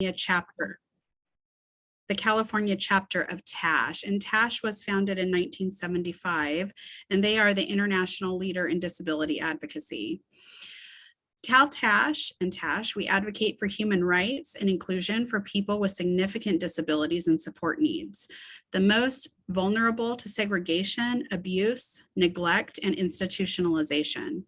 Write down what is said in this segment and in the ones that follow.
chapter, the California chapter of TASH, and TASH was founded in 1975, and they are the international leader in disability advocacy. CalTASH and TASH, we advocate for human rights and inclusion for people with significant disabilities and support needs, the most vulnerable to segregation, abuse, neglect, and institutionalization.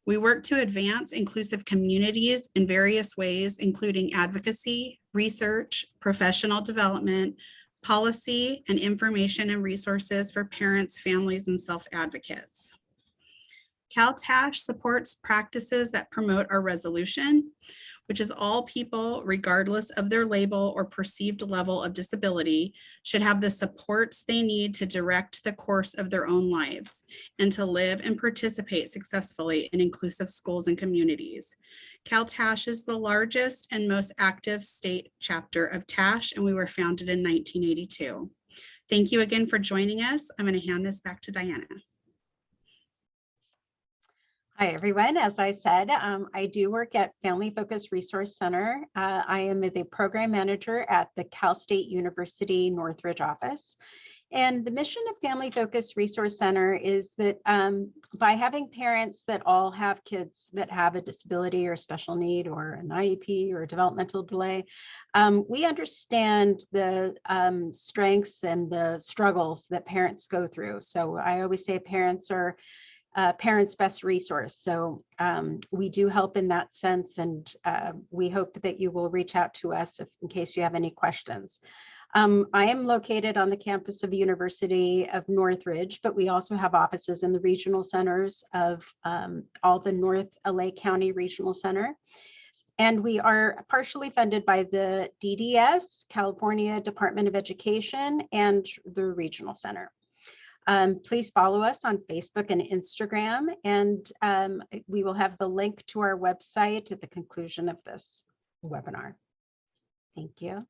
We work to advance inclusive communities in various ways, including advocacy, research, professional development, policy, and information and resources for parents, families, and self-advocates. CalTASH supports practices that promote our resolution, which is all people, regardless of their label or perceived level of disability, should have the supports they need to direct the course of their own lives and to live and participate successfully in inclusive schools and communities. CalTASH is the largest and most active state chapter of TASH, and we were founded in 1982. Thank you again for joining us. I'm going to hand this back to Diana. Hi, everyone. As I said, I do work at Family Focus Resource Center. I am the program manager at the Cal State University Northridge office. And the mission of Family Focus Resource Center is that by having parents that all have kids that have a disability or special need or an IEP or a developmental delay, we understand the strengths and the struggles that parents go through. So I always say parents are parents' best resource. So we do help in that sense, and we hope that you will reach out to us in case you have any questions. I am located on the campus of the University of Northridge, but we also have offices in the regional centers of all the North LA County Regional Center. And we are partially funded by the DDS, California Department of Education, and the Regional Center. Please follow us on Facebook and Instagram, and we will have the link to our website at the conclusion of this webinar. Thank you.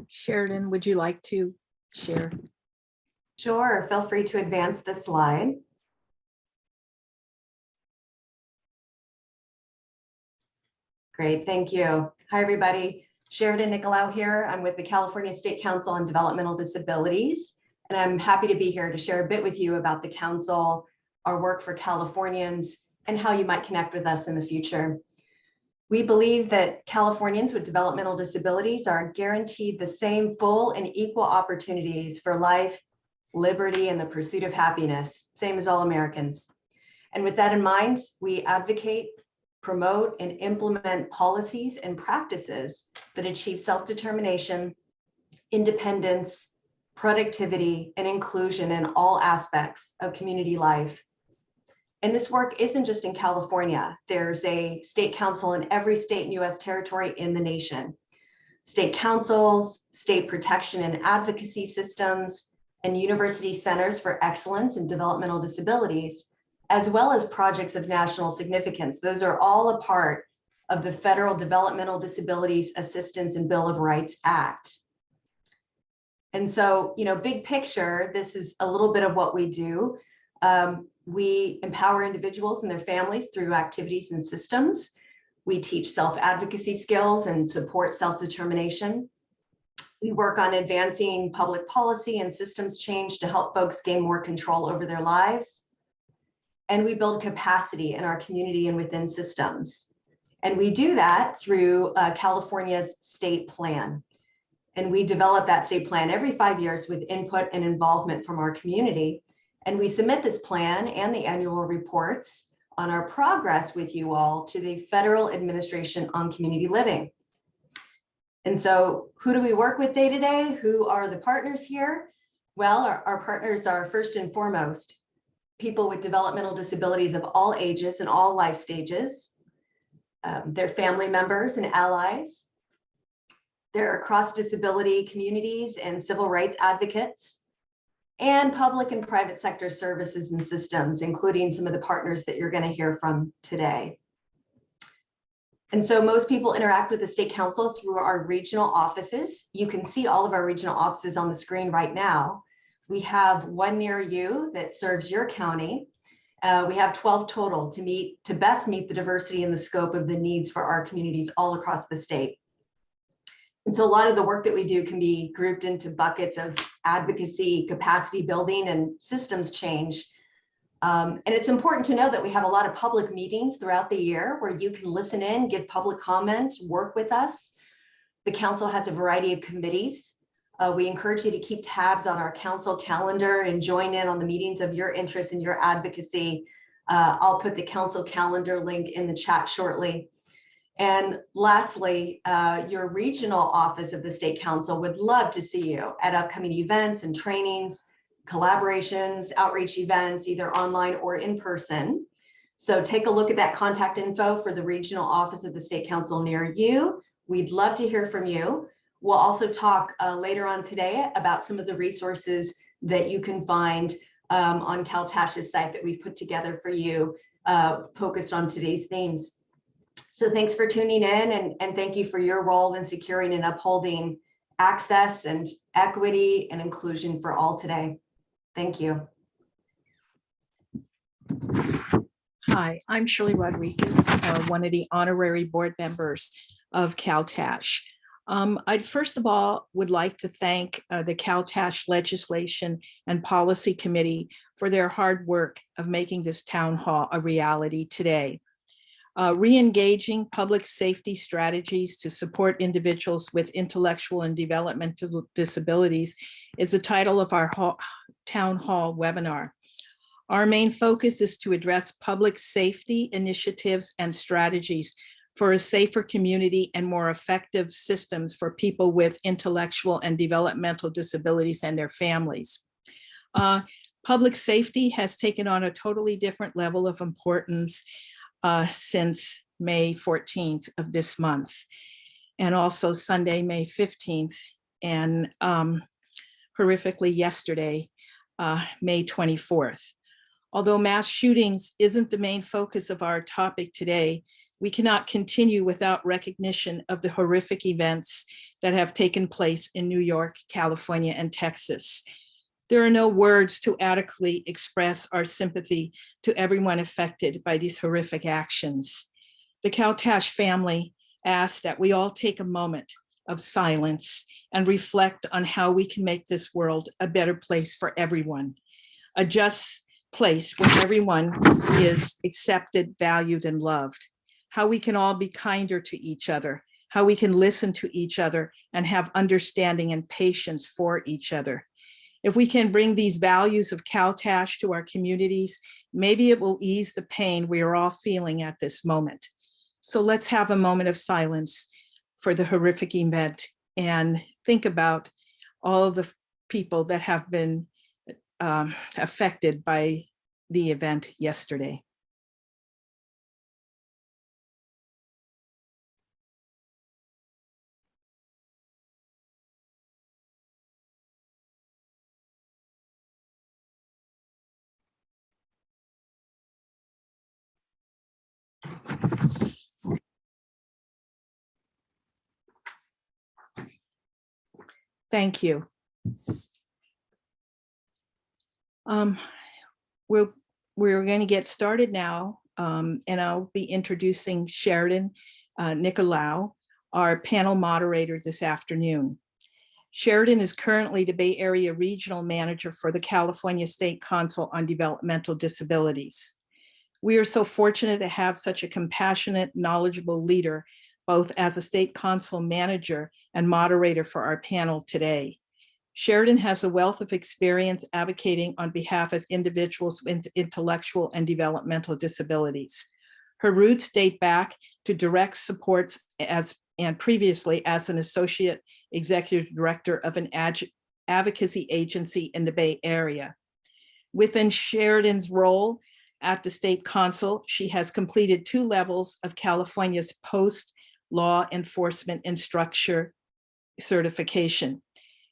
Sheridan, would you like to share? Sure, feel free to advance the slide. Great, thank you. Hi, everybody. Sheridan Nicolau here. I'm with the California State Council on Developmental Disabilities, and I'm happy to be here to share a bit with you about the council, our work for Californians, and how you might connect with us in the future. We believe that Californians with developmental disabilities are guaranteed the same full and equal opportunities for life, liberty, and the pursuit of happiness, same as all Americans. And with that in mind, we advocate, promote, and implement policies and practices that achieve self-determination, independence, productivity, and inclusion in all aspects of community life. And this work isn't just in California. There's a state council in every state and US territory in the nation. State councils, state protection and advocacy systems, and university centers for excellence in developmental disabilities, as well as projects of national significance. Those are all a part of the Federal Developmental Disabilities Assistance and Bill of Rights Act. And so, big picture, this is a little bit of what we do. We empower individuals and their families through activities and systems. We teach self-advocacy skills and support self-determination. We work on advancing public policy and systems change to help folks gain more control over their lives. And we build capacity in our community and within systems. And we do that through California's state plan. And we develop that state plan every 5 years with input and involvement from our community. And we submit this plan and the annual reports on our progress with you all to the Federal Administration on Community Living. And so who do we work with day to day? Who are the partners here? Well, our partners are first and foremost people with developmental disabilities of all ages and all life stages, their family members and allies. There are cross-disability communities and civil rights advocates, and public and private sector services and systems, including some of the partners that you're going to hear from today. And so most people interact with the State Council through our regional offices. You can see all of our regional offices on the screen right now. We have one near you that serves your county. We have 12 total to best meet the diversity and the scope of the needs for our communities all across the state. And so a lot of the work that we do can be grouped into buckets of advocacy, capacity building, and systems change. And it's important to know that we have a lot of public meetings throughout the year where you can listen in, give public comment, work with us. The council has a variety of committees. We encourage you to keep tabs on our council calendar and join in on the meetings of your interest and your advocacy. I'll put the council calendar link in the chat shortly. And lastly, your regional office of the State Council would love to see you at upcoming events and trainings, collaborations, outreach events, either online or in person. So take a look at that contact info for the regional office of the State Council near you. We'd love to hear from you. We'll also talk later on today about some of the resources that you can find on CalTASH's site that we've put together for you, focused on today's themes. So thanks for tuning in, and thank you for your role in securing and upholding access and equity and inclusion for all today. Thank you. Hi, I'm Shirley Rodriguez, one of the honorary board members of CalTASH. I first of all would like to thank the CalTASH Legislation and Policy Committee for their hard work of making this town hall a reality today. Reengaging public safety strategies to support individuals with intellectual and developmental disabilities is the title of our town hall webinar. Our main focus is to address public safety initiatives and strategies for a safer community and more effective systems for people with intellectual and developmental disabilities and their families. Public safety has taken on a totally different level of importance since May 14th of this month, and also Sunday, May 15th, and horrifically yesterday, May 24th. Although mass shootings isn't the main focus of our topic today, we cannot continue without recognition of the horrific events that have taken place in New York, California, and Texas. There are no words to adequately express our sympathy to everyone affected by these horrific actions. The CalTASH family asks that we all take a moment of silence and reflect on how we can make this world a better place for everyone, a just place where everyone is accepted, valued, and loved, how we can all be kinder to each other, how we can listen to each other and have understanding and patience for each other. If we can bring these values of CalTASH to our communities, maybe it will ease the pain we are all feeling at this moment. So let's have a moment of silence for the horrific event and think about all of the people that have been affected by the event yesterday. Thank you. We're going to get started now, and I'll be introducing Sheridan Nicolau, our panel moderator this afternoon. Sheridan is currently the Bay Area Regional Manager for the California State Council on Developmental Disabilities. We are so fortunate to have such a compassionate, knowledgeable leader, both as a State Council manager and moderator for our panel today. Sheridan has a wealth of experience advocating on behalf of individuals with intellectual and developmental disabilities. Her roots date back to direct supports and previously as an associate executive director of an advocacy agency in the Bay Area. Within Sheridan's role at the State Council, she has completed 2 levels of California's post-law enforcement instructor certification.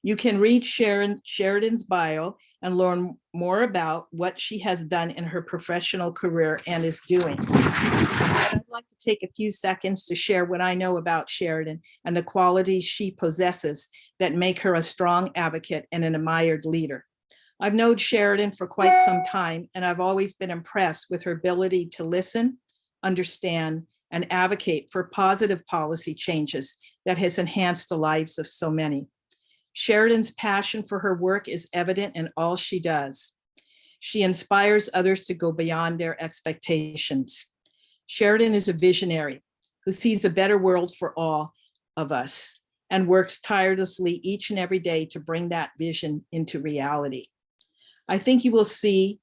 You can read Sheridan's bio and learn more about what she has done in her professional career and is doing. I'd like to take a few seconds to share what I know about Sheridan and the qualities she possesses that make her a strong advocate and an admired leader. I've known Sheridan for quite some time, and I've always been impressed with her ability to listen, understand, and advocate for positive policy changes that has enhanced the lives of so many. Sheridan's passion for her work is evident in all she does. She inspires others to go beyond their expectations. Sheridan is a visionary who sees a better world for all of us and works tirelessly each and every day to bring that vision into reality. I think you will see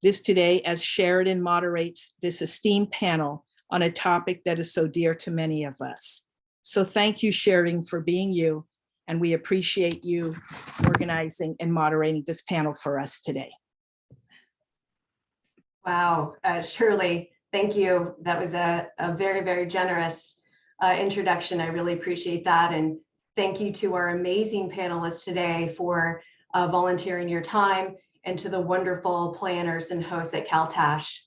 this today as Sheridan moderates this esteemed panel on a topic that is so dear to many of us. So thank you, Sheridan, for being you, and we appreciate you organizing and moderating this panel for us today. Wow, Shirley, thank you. That was a very, very generous introduction. I really appreciate that. And thank you to our amazing panelists today for volunteering your time, and to the wonderful planners and hosts at CalTASH.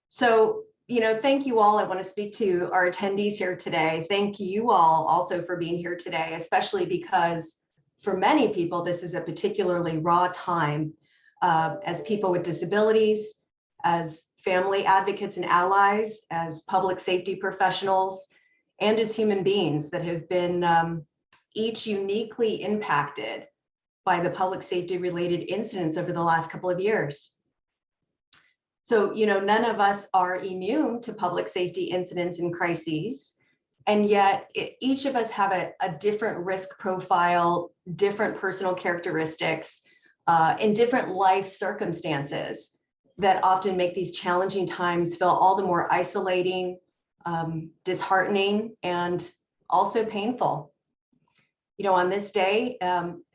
So, thank you all. I want to speak to our attendees here today. Thank you all also for being here today, especially because for many people, this is a particularly raw time as people with disabilities, as family advocates and allies, as public safety professionals, and as human beings that have been each uniquely impacted by the public safety related incidents over the last couple of years. So, none of us are immune to public safety incidents and crises, and yet each of us have a different risk profile, different personal characteristics, and different life circumstances that often make these challenging times feel all the more isolating, disheartening, and also painful. On this day,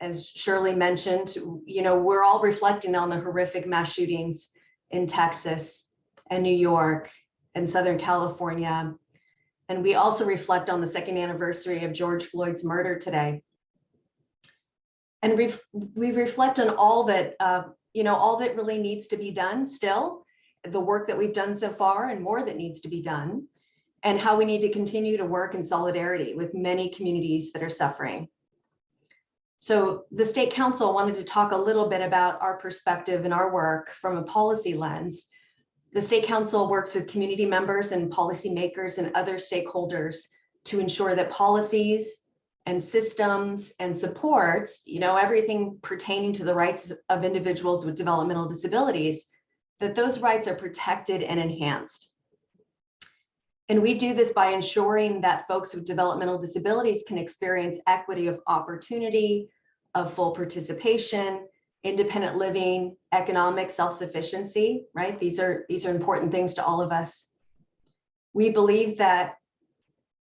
as Shirley mentioned, we're all reflecting on the horrific mass shootings in Texas and New York and Southern California. And we also reflect on the second anniversary of George Floyd's murder today. And we reflect on all that, all that really needs to be done still, the work that we've done so far and more that needs to be done, and how we need to continue to work in solidarity with many communities that are suffering. So the State Council wanted to talk a little bit about our perspective and our work from a policy lens. The State Council works with community members and policymakers and other stakeholders to ensure that policies and systems and supports, everything pertaining to the rights of individuals with developmental disabilities, that those rights are protected and enhanced. And we do this by ensuring that folks with developmental disabilities can experience equity of opportunity, of full participation, independent living, economic self-sufficiency, right? These are important things to all of us. We believe that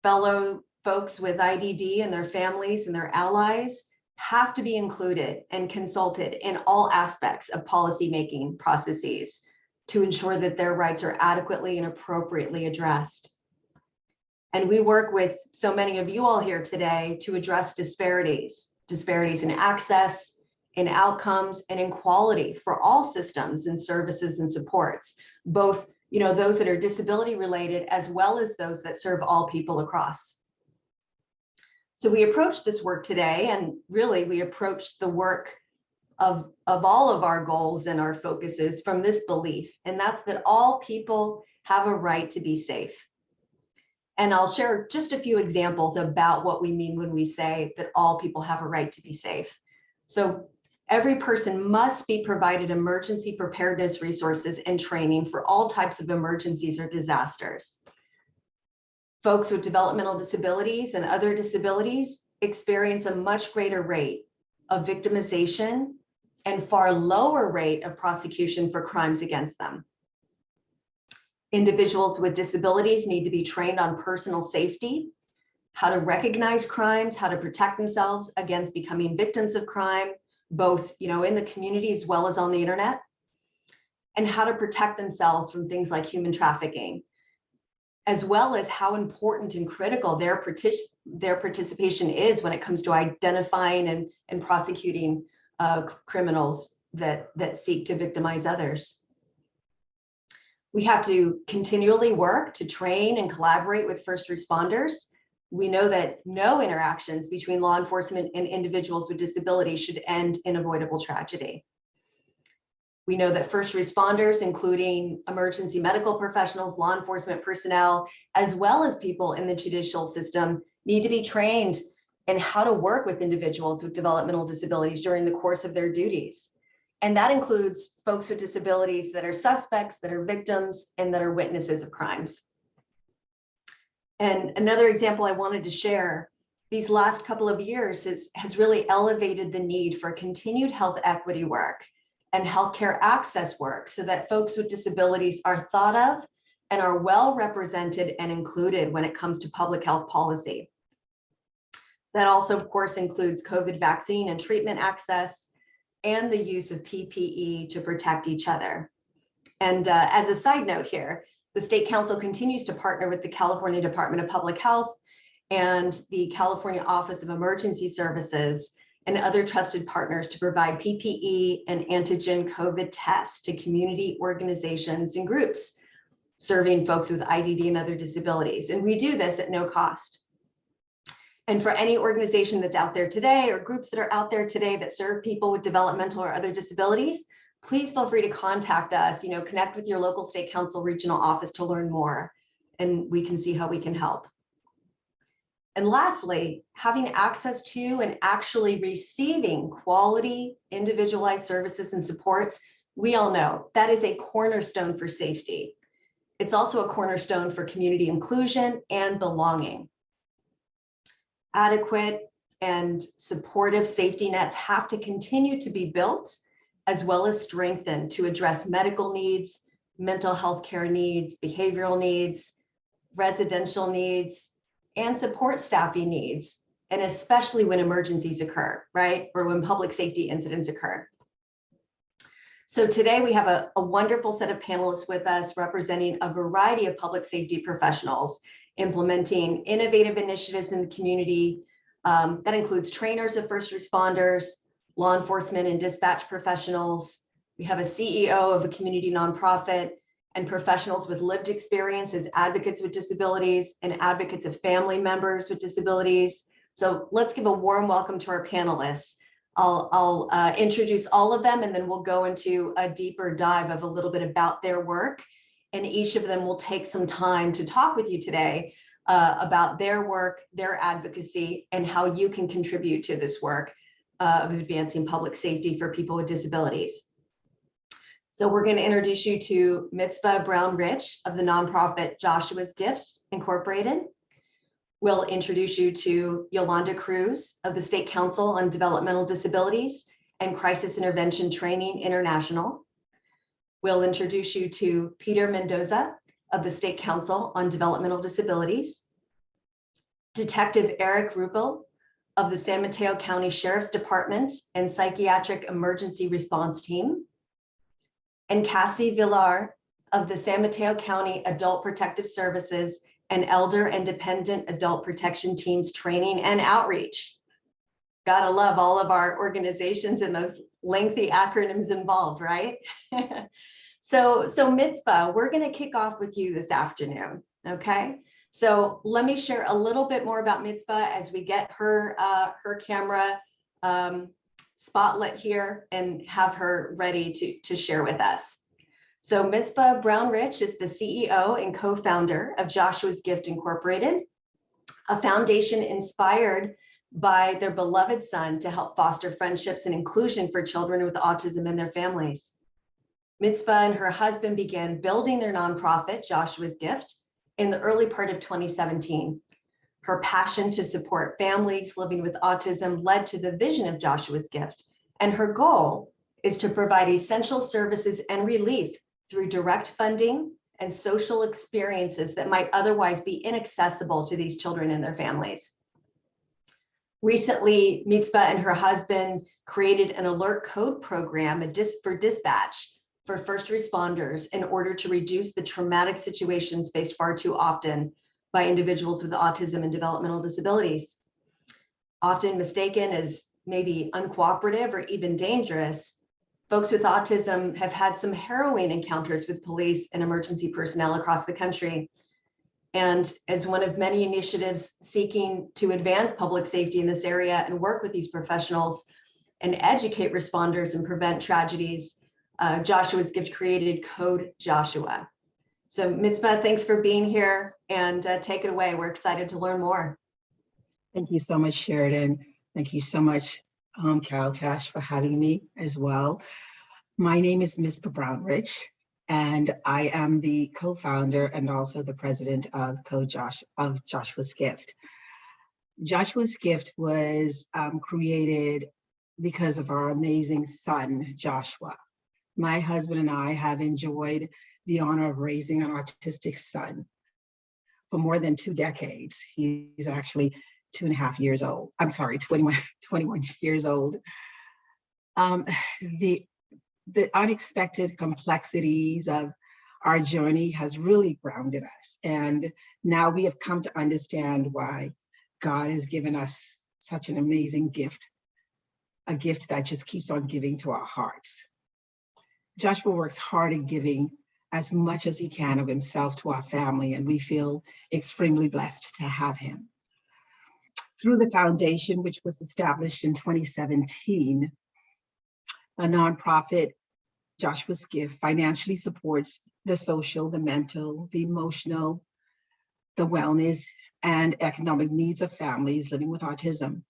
fellow folks with IDD and their families and their allies have to be included and consulted in all aspects of policymaking processes to ensure that their rights are adequately and appropriately addressed. And we work with so many of you all here today to address disparities in access, in outcomes, and in quality for all systems and services and supports, both those that are disability related as well as those that serve all people across. So we approach this work today, and really we approach the work of all of our goals and our focuses from this belief, and that's that all people have a right to be safe. And I'll share just a few examples about what we mean when we say that all people have a right to be safe. So every person must be provided emergency preparedness resources and training for all types of emergencies or disasters. Folks with developmental disabilities and other disabilities experience a much greater rate of victimization and far lower rate of prosecution for crimes against them. Individuals with disabilities need to be trained on personal safety, how to recognize crimes, how to protect themselves against becoming victims of crime, both in the community as well as on the internet, and how to protect themselves from things like human trafficking, as well as how important and critical their participation is when it comes to identifying and prosecuting criminals that seek to victimize others. We have to continually work to train and collaborate with first responders We know that no interactions between law enforcement and individuals with disabilities should end in avoidable tragedy. We know that first responders, including emergency medical professionals, law enforcement personnel, as well as people in the judicial system, need to be trained in how to work with individuals with developmental disabilities during the course of their duties. And that includes folks with disabilities that are suspects, that are victims, and that are witnesses of crimes. And another example I wanted to share, these last couple of years has really elevated the need for continued health equity work and healthcare access work so that folks with disabilities are thought of and are well represented and included when it comes to public health policy. That also, of course, includes COVID vaccine and treatment access and the use of PPE to protect each other. And as a side note here, the State Council continues to partner with the California Department of Public Health and the California Office of Emergency Services and other trusted partners to provide PPE and antigen COVID tests to community organizations and groups serving folks with IDD and other disabilities. And we do this at no cost. And for any organization that's out there today or groups that are out there today that serve people with developmental or other disabilities, please feel free to contact us, connect with your local State Council regional office to learn more, and we can see how we can help. And lastly, having access to and actually receiving quality individualized services and supports, we all know that is a cornerstone for safety. It's also a cornerstone for community inclusion and belonging. Adequate and supportive safety nets have to continue to be built as well as strengthened to address medical needs, mental health care needs, behavioral needs, residential needs, and support staffing needs, and especially when emergencies occur, right? Or when public safety incidents occur. So today we have a wonderful set of panelists with us representing a variety of public safety professionals implementing innovative initiatives in the community. That includes trainers of first responders, law enforcement and dispatch professionals. We have a CEO of a community nonprofit and professionals with lived experience as advocates with disabilities and advocates of family members with disabilities. So let's give a warm welcome to our panelists. I'll introduce all of them and then we'll go into a deeper dive of a little bit about their work. And each of them will take some time to talk with you today about their work, their advocacy, and how you can contribute to this work of advancing public safety for people with disabilities. So we're going to introduce you to Mitzvah Brown-Rich of the nonprofit Joshua's Gifts Incorporated. We'll introduce you to Yolanda Cruz of the State Council on Developmental Disabilities and Crisis Intervention Training International. We'll introduce you to Peter Mendoza of the State Council on Developmental Disabilities. Detective Eric Ruppel of the San Mateo County Sheriff's Department and Psychiatric Emergency Response Team. And Cassie Villar of the San Mateo County Adult Protective Services and Elder and Dependent Adult Protection Teams Training and Outreach. Gotta love all of our organizations and those lengthy acronyms involved, right? So Mitzvah, we're gonna kick off with you this afternoon, okay? So let me share a little bit more about Mitzvah as we get her camera spotlit here and have her ready to share with us. So Mitzvah Brown-Rich is the CEO and co-founder of Joshua's Gift Incorporated, a foundation inspired by their beloved son to help foster friendships and inclusion for children with autism and their families. Mitzvah and her husband began building their nonprofit, Joshua's Gift, in the early part of 2017. Her passion to support families living with autism led to the vision of Joshua's Gift, and her goal is to provide essential services and relief through direct funding and social experiences that might otherwise be inaccessible to these children and their families. Recently, Mitzvah and her husband created an alert code program for dispatch for first responders in order to reduce the traumatic situations faced far too often by individuals with autism and developmental disabilities. Often mistaken as maybe uncooperative or even dangerous, folks with autism have had some harrowing encounters with police and emergency personnel across the country. And as one of many initiatives seeking to advance public safety in this area and work with these professionals and educate responders and prevent tragedies, Joshua's Gift created Code Joshua. So Mitzvah, thanks for being here, and take it away. We're excited to learn more. Thank you so much, Sheridan. Thank you so much, CalTASH, for having me as well. My name is Ms. Brownrich, and I am the co-founder and also the president of Joshua's Gift. Joshua's Gift was created because of our amazing son, Joshua. My husband and I have enjoyed the honor of raising an autistic son for more than 2 decades. He's actually 2.5 years old. I'm sorry, 21 years old. The unexpected complexities of our journey has really grounded us. And now we have come to understand why God has given us such an amazing gift, a gift that just keeps on giving to our hearts. Joshua works hard at giving as much as he can of himself to our family, and we feel extremely blessed to have him. Through the foundation, which was established in 2017, a nonprofit, Joshua's Gift, financially supports the social, the mental, the emotional, the wellness, and economic needs of families living with autism.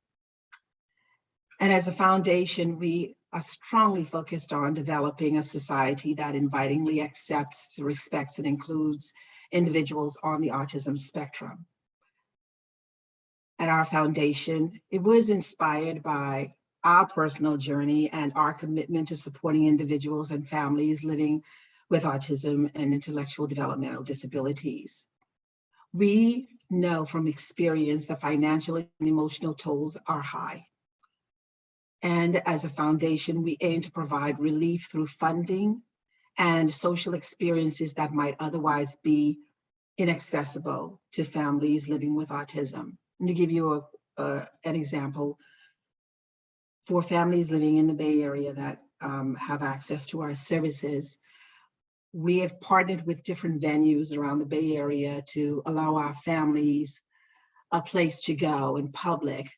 And as a foundation, we are strongly focused on developing a society that invitingly accepts, respects, and includes individuals on the autism spectrum. At our foundation, it was inspired by our personal journey and our commitment to supporting individuals and families living with autism and intellectual developmental disabilities. We know from experience that financial and emotional tolls are high. And as a foundation, we aim to provide relief through funding and social experiences that might otherwise be inaccessible to families living with autism. And to give you an example, for families living in the Bay Area that have access to our services, we have partnered with different venues around the Bay Area to allow our families a place to go in public,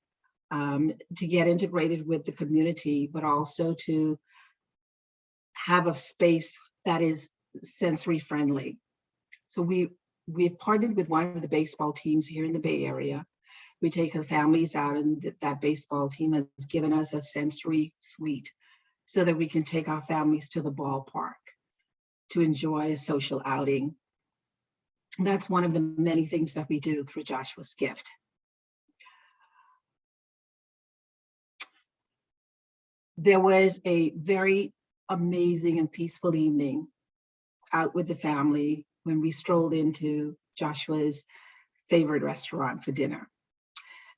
to get integrated with the community, but also to have a space that is sensory friendly. So we've partnered with one of the baseball teams here in the Bay Area. We take the families out, and that baseball team has given us a sensory suite so that we can take our families to the ballpark to enjoy a social outing. That's one of the many things that we do through Joshua's Gift. There was a very amazing and peaceful evening out with the family when we strolled into Joshua's favorite restaurant for dinner.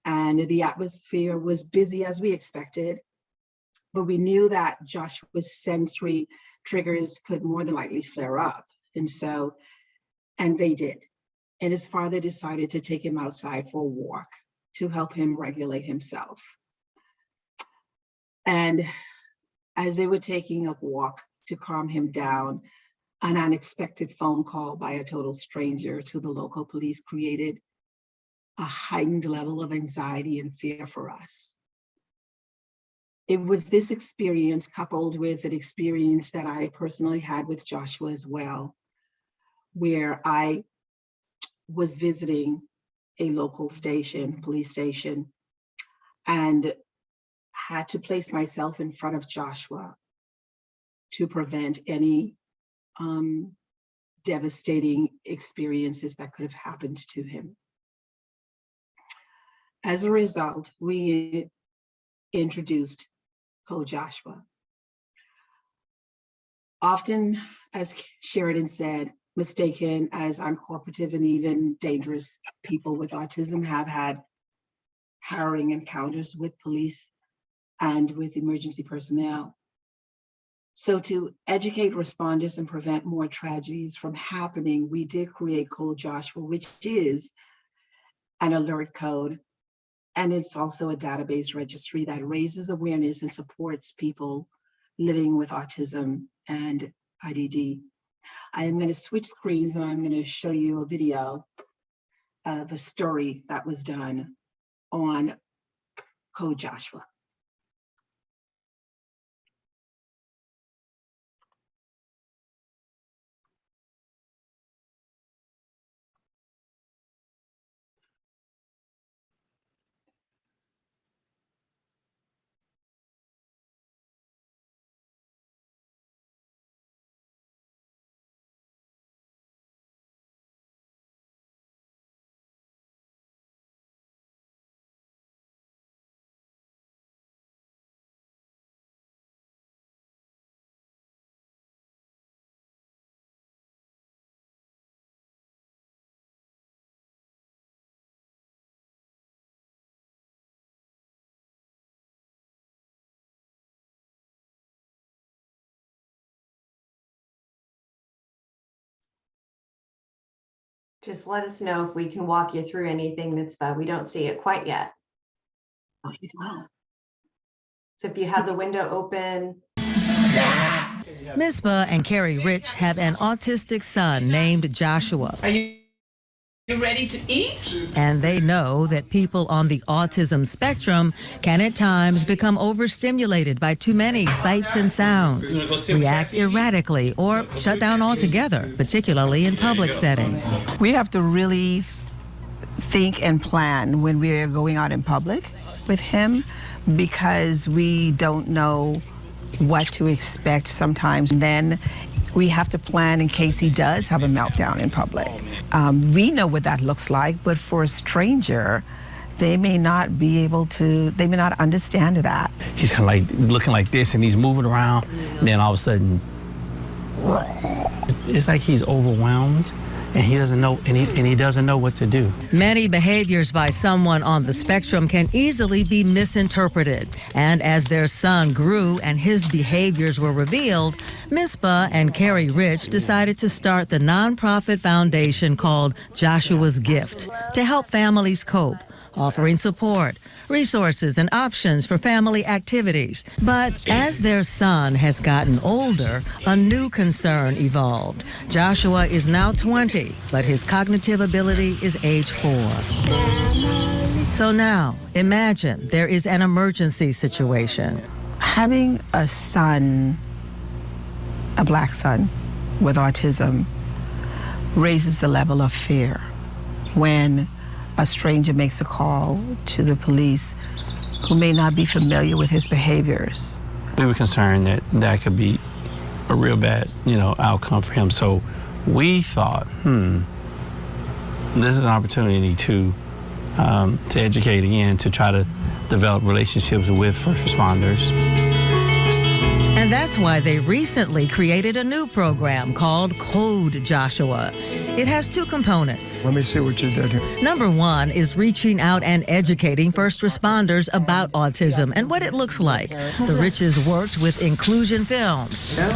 And the atmosphere was busy as we expected, but we knew that Joshua's sensory triggers could more than likely flare up. And they did. And his father decided to take him outside for a walk to help him regulate himself. And as they were taking a walk to calm him down, an unexpected phone call by a total stranger to the local police created a heightened level of anxiety and fear for us. It was this experience coupled with an experience that I personally had with Joshua as well, where I was visiting a local station, police station, and had to place myself in front of Joshua to prevent any devastating experiences that could have happened to him. As a result, we introduced Code Joshua. Often, as Sheridan said, mistaken as uncooperative and even dangerous, people with autism have had harrowing encounters with police and with emergency personnel. So to educate responders and prevent more tragedies from happening, we did create Code Joshua, which is an alert code. And it's also a database registry that raises awareness and supports people living with autism and IDD. I am going to switch screens and I'm going to show you a video of a story that was done on Code Joshua. Just let us know if we can walk you through anything, Mitzvah. We don't see it quite yet. Oh, you will. So if you have the window open. Mitzvah and Carrie Rich have an autistic son named Joshua. Are you ready to eat? And they know that people on the autism spectrum can at times become overstimulated by too many sights and sounds, react erratically, or shut down altogether, particularly in public settings. We have to really think and plan when we're going out in public with him, because we don't know what to expect sometimes. And then we have to plan in case he does have a meltdown in public. We know what that looks like, but for a stranger, they may not be able to, they may not understand that. He's kind of like looking like this and he's moving around, and then all of a sudden, it's like he's overwhelmed. And he doesn't know, and he doesn't know what to do. Many behaviors by someone on the spectrum can easily be misinterpreted. And as their son grew and his behaviors were revealed, Mitzvah and Carrie Rich decided to start the nonprofit foundation called Joshua's Gift to help families cope, offering support, resources, and options for family activities. But as their son has gotten older, a new concern evolved. Joshua is now 20, but his cognitive ability is age 4. So now, imagine there is an emergency situation. Having a son, a Black son with autism, raises the level of fear when a stranger makes a call to the police who may not be familiar with his behaviors. We were concerned that that could be a real bad, outcome for him. So we thought, this is an opportunity to educate again, to try to develop relationships with first responders. And that's why they recently created a new program called Code Joshua. It has 2 components. Let me see what you did here. Number 1 is reaching out and educating first responders about autism and what it looks like. The Riches worked with Inclusion Films. And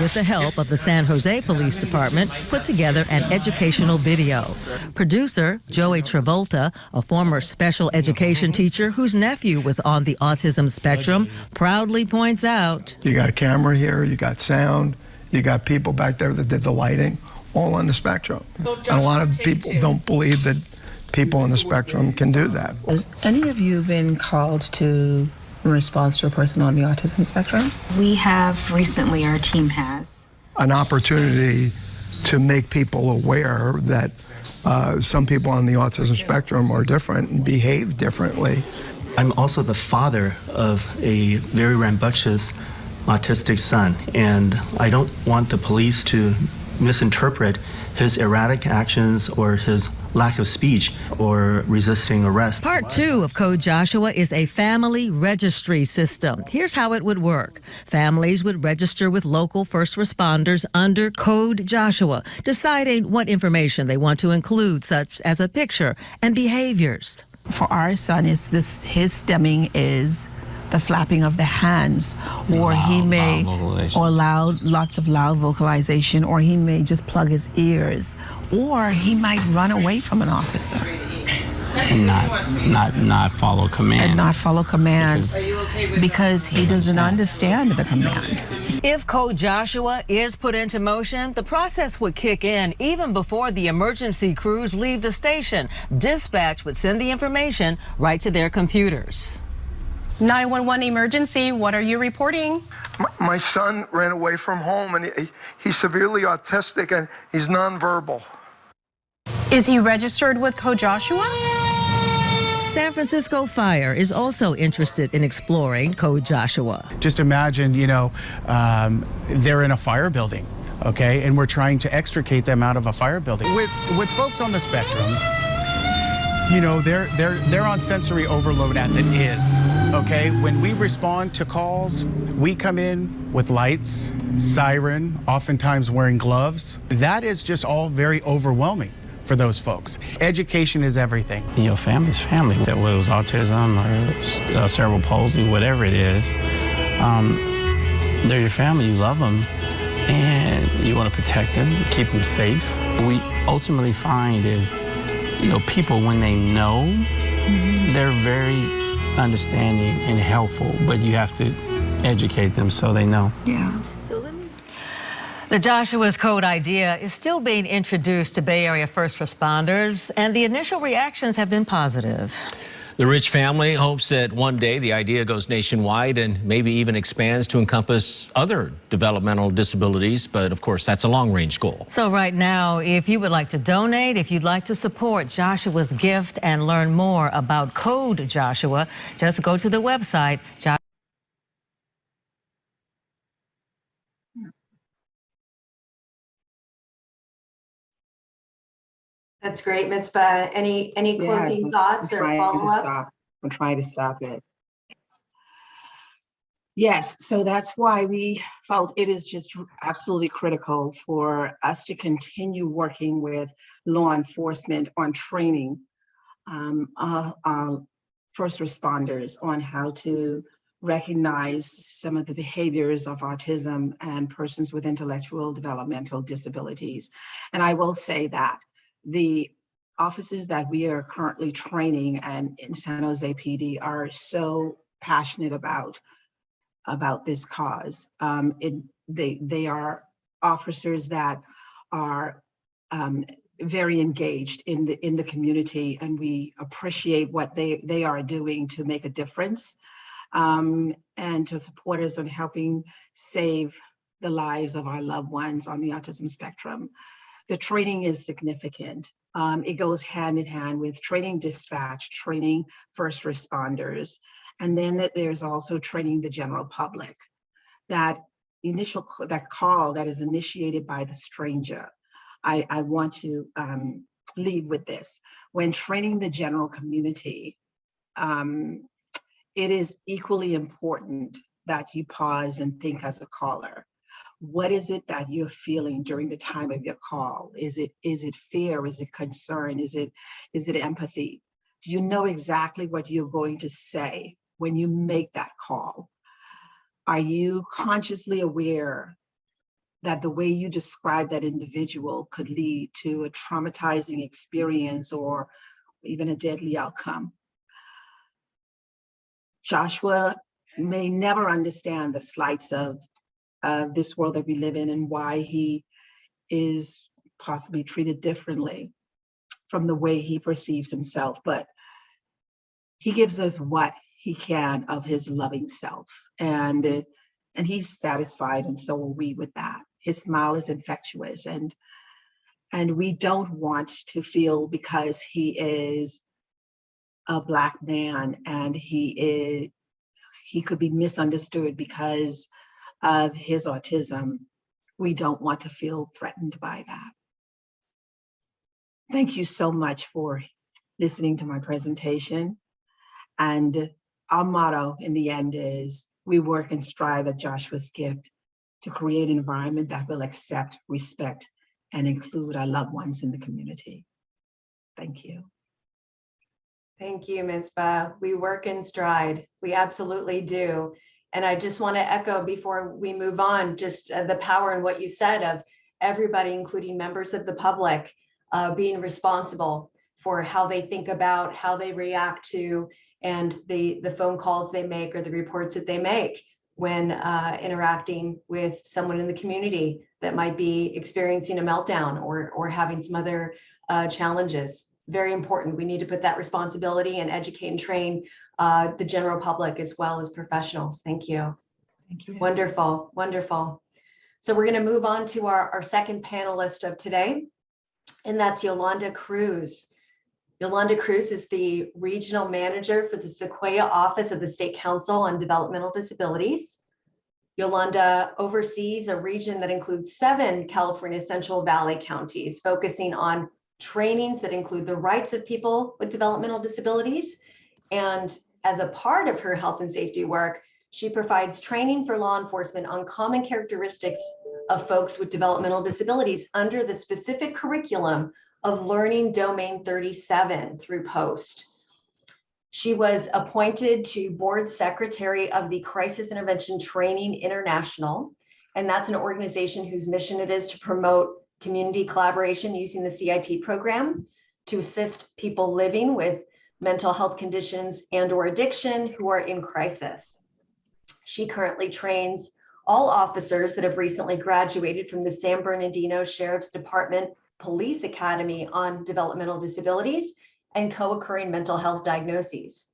with the help of the San Jose Police Department, put together an educational video. Producer Joey Travolta, a former special education teacher whose nephew was on the autism spectrum, proudly points out. You got a camera here, you got sound, you got people back there that did the lighting, all on the spectrum. And a lot of people don't believe that people on the spectrum can do that. Has any of you been called to response to a person on the autism spectrum? We have recently, our team has. An opportunity to make people aware that some people on the autism spectrum are different and behave differently. I'm also the father of a very rambunctious autistic son, and I don't want the police to misinterpret his erratic actions or his lack of speech or resisting arrest. Part 2 of Code Joshua is a family registry system. Here's how it would work. Families would register with local first responders under Code Joshua, deciding what information they want to include, such as a picture and behaviors. For our son, his stemming is the flapping of the hands, or he may, or lots of loud vocalization, or he may just plug his ears, or he might run away from an officer. and not follow commands. And not follow commands because he doesn't understand the commands. If Code Joshua is put into motion, the process would kick in even before the emergency crews leave the station. Dispatch would send the information right to their computers. 911 emergency, what are you reporting? My son ran away from home, and he's severely autistic, and he's nonverbal. Is he registered with Code Joshua? San Francisco Fire is also interested in exploring Code Joshua. Just imagine, they're in a fire building, okay, and we're trying to extricate them out of a fire building. With folks on the spectrum, they're on sensory overload as it is, okay? When we respond to calls, we come in with lights, siren, oftentimes wearing gloves. That is just all very overwhelming for those folks. Education is everything. Your family's family, whether it was autism or cerebral palsy, whatever it is, they're your family, you love them, and you want to protect them, keep them safe. What we ultimately find is, people, when they know, they're very understanding and helpful, but you have to educate them so they know. Yeah. The Joshua's Code idea is still being introduced to Bay Area first responders, and the initial reactions have been positive. The Rich family hopes that one day the idea goes nationwide and maybe even expands to encompass other developmental disabilities. But of course, that's a long-range goal. So right now, if you would like to donate, if you'd like to support Joshua's gift and learn more about Code Joshua, just go to the website. That's great, Mitzvah. Any closing thoughts or follow-up? I'm trying to stop it. Yes, so that's why we felt it is just absolutely critical for us to continue working with law enforcement on training first responders on how to recognize some of the behaviors of autism and persons with intellectual developmental disabilities. And I will say that the officers that we are currently training and in San Jose PD are so passionate about this cause. They are officers that are very engaged in the community, and we appreciate what they are doing to make a difference and to support us in helping save the lives of our loved ones on the autism spectrum. The training is significant. It goes hand in hand with training dispatch, training first responders, and then there's also training the general public. That call that is initiated by the stranger. I want to lead with this. When training the general community, it is equally important that you pause and think as a caller. What is it that you're feeling during the time of your call? Is it fear? Is it concern? Is it empathy? Do you know exactly what you're going to say when you make that call? Are you consciously aware that the way you describe that individual could lead to a traumatizing experience or even a deadly outcome? Joshua may never understand the slights of this world that we live in and why he is possibly treated differently from the way he perceives himself, but he gives us what he can of his loving self, and he's satisfied, and so are we with that. His smile is infectious, and we don't want to feel because he is a Black man and he could be misunderstood because of his autism. We don't want to feel threatened by that. Thank you so much for listening to my presentation. And our motto in the end is, we work and strive at Joshua's Gift to create an environment that will accept, respect, and include our loved ones in the community. Thank you. Thank you, Mitzvah. We work and stride. We absolutely do. And I just want to echo before we move on, just the power in what you said of everybody, including members of the public, being responsible for how they think about, how they react to, and the phone calls they make or the reports that they make when interacting with someone in the community that might be experiencing a meltdown or having some other challenges. Very important. We need to put that responsibility and educate and train the general public as well as professionals. Thank you. Thank you. Wonderful, wonderful. So we're going to move on to our second panelist of today, and that's Yolanda Cruz. Yolanda Cruz is the Regional Manager for the Sequoia Office of the State Council on Developmental Disabilities. Yolanda oversees a region that includes 7 California Central Valley counties, focusing on trainings that include the rights of people with developmental disabilities. And as a part of her health and safety work, she provides training for law enforcement on common characteristics of folks with developmental disabilities under the specific curriculum of Learning Domain 37 through POST. She was appointed to board secretary of the Crisis Intervention Training International, and that's an organization whose mission it is to promote community collaboration using the CIT program to assist people living with mental health conditions and/or addiction who are in crisis. She currently trains all officers that have recently graduated from the San Bernardino Sheriff's Department Police Academy on developmental disabilities and co-occurring mental health diagnoses.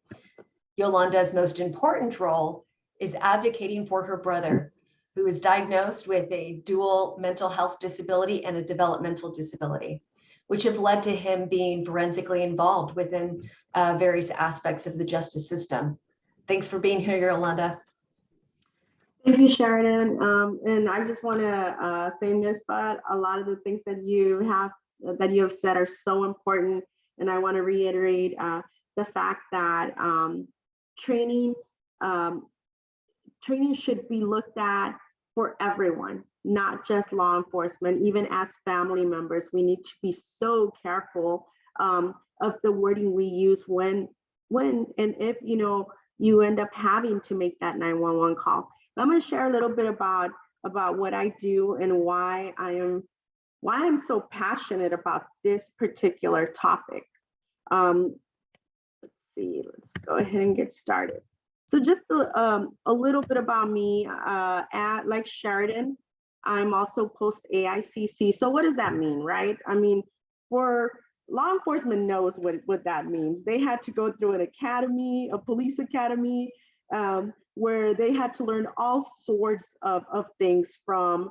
Yolanda's most important role is advocating for her brother, who is diagnosed with a dual mental health disability and a developmental disability, which have led to him being forensically involved within various aspects of the justice system. Thanks for being here, Yolanda. Thank you, Sheridan. And I just want to say, Ms. Budd, a lot of the things that you have said are so important. And I want to reiterate the fact that training should be looked at for everyone, not just law enforcement. Even as family members, we need to be so careful of the wording we use when and if you end up having to make that 911 call. I'm going to share a little bit about what I do and why I'm so passionate about this particular topic. Let's see, let's go ahead and get started. So just a little bit about me. Like Sheridan, I'm also post AICC. So what does that mean, right? I mean, for law enforcement knows what that means. They had to go through an academy, a police academy, where they had to learn all sorts of things from,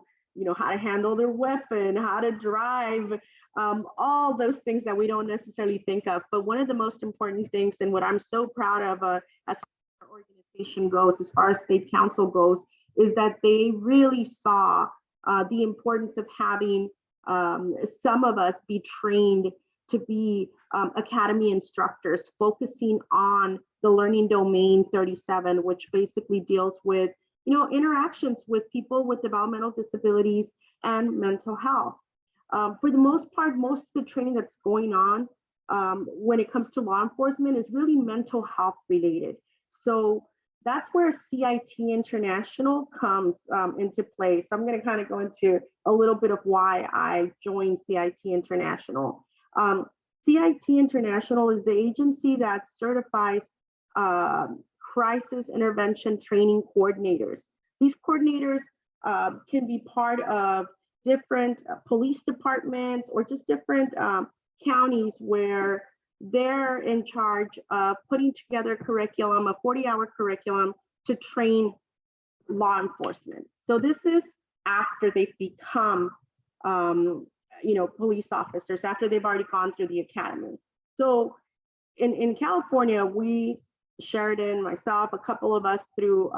how to handle their weapon, how to drive, all those things that we don't necessarily think of. But one of the most important things, and what I'm so proud of as far as our organization goes, as far as state council goes, is that they really saw the importance of having some of us be trained to be academy instructors, focusing on the Learning Domain 37, which basically deals with interactions with people with developmental disabilities and mental health. For the most part, most of the training that's going on when it comes to law enforcement is really mental health related. So that's where CIT International comes into play. So I'm going to kind of go into a little bit of why I joined CIT International. CIT International is the agency that certifies crisis intervention training coordinators. These coordinators can be part of different police departments or just different counties where they're in charge of putting together a curriculum, a 40-hour curriculum to train law enforcement. So this is after they've become police officers, after they've already gone through the academy. So in California, we, Sheridan, myself, a couple of us through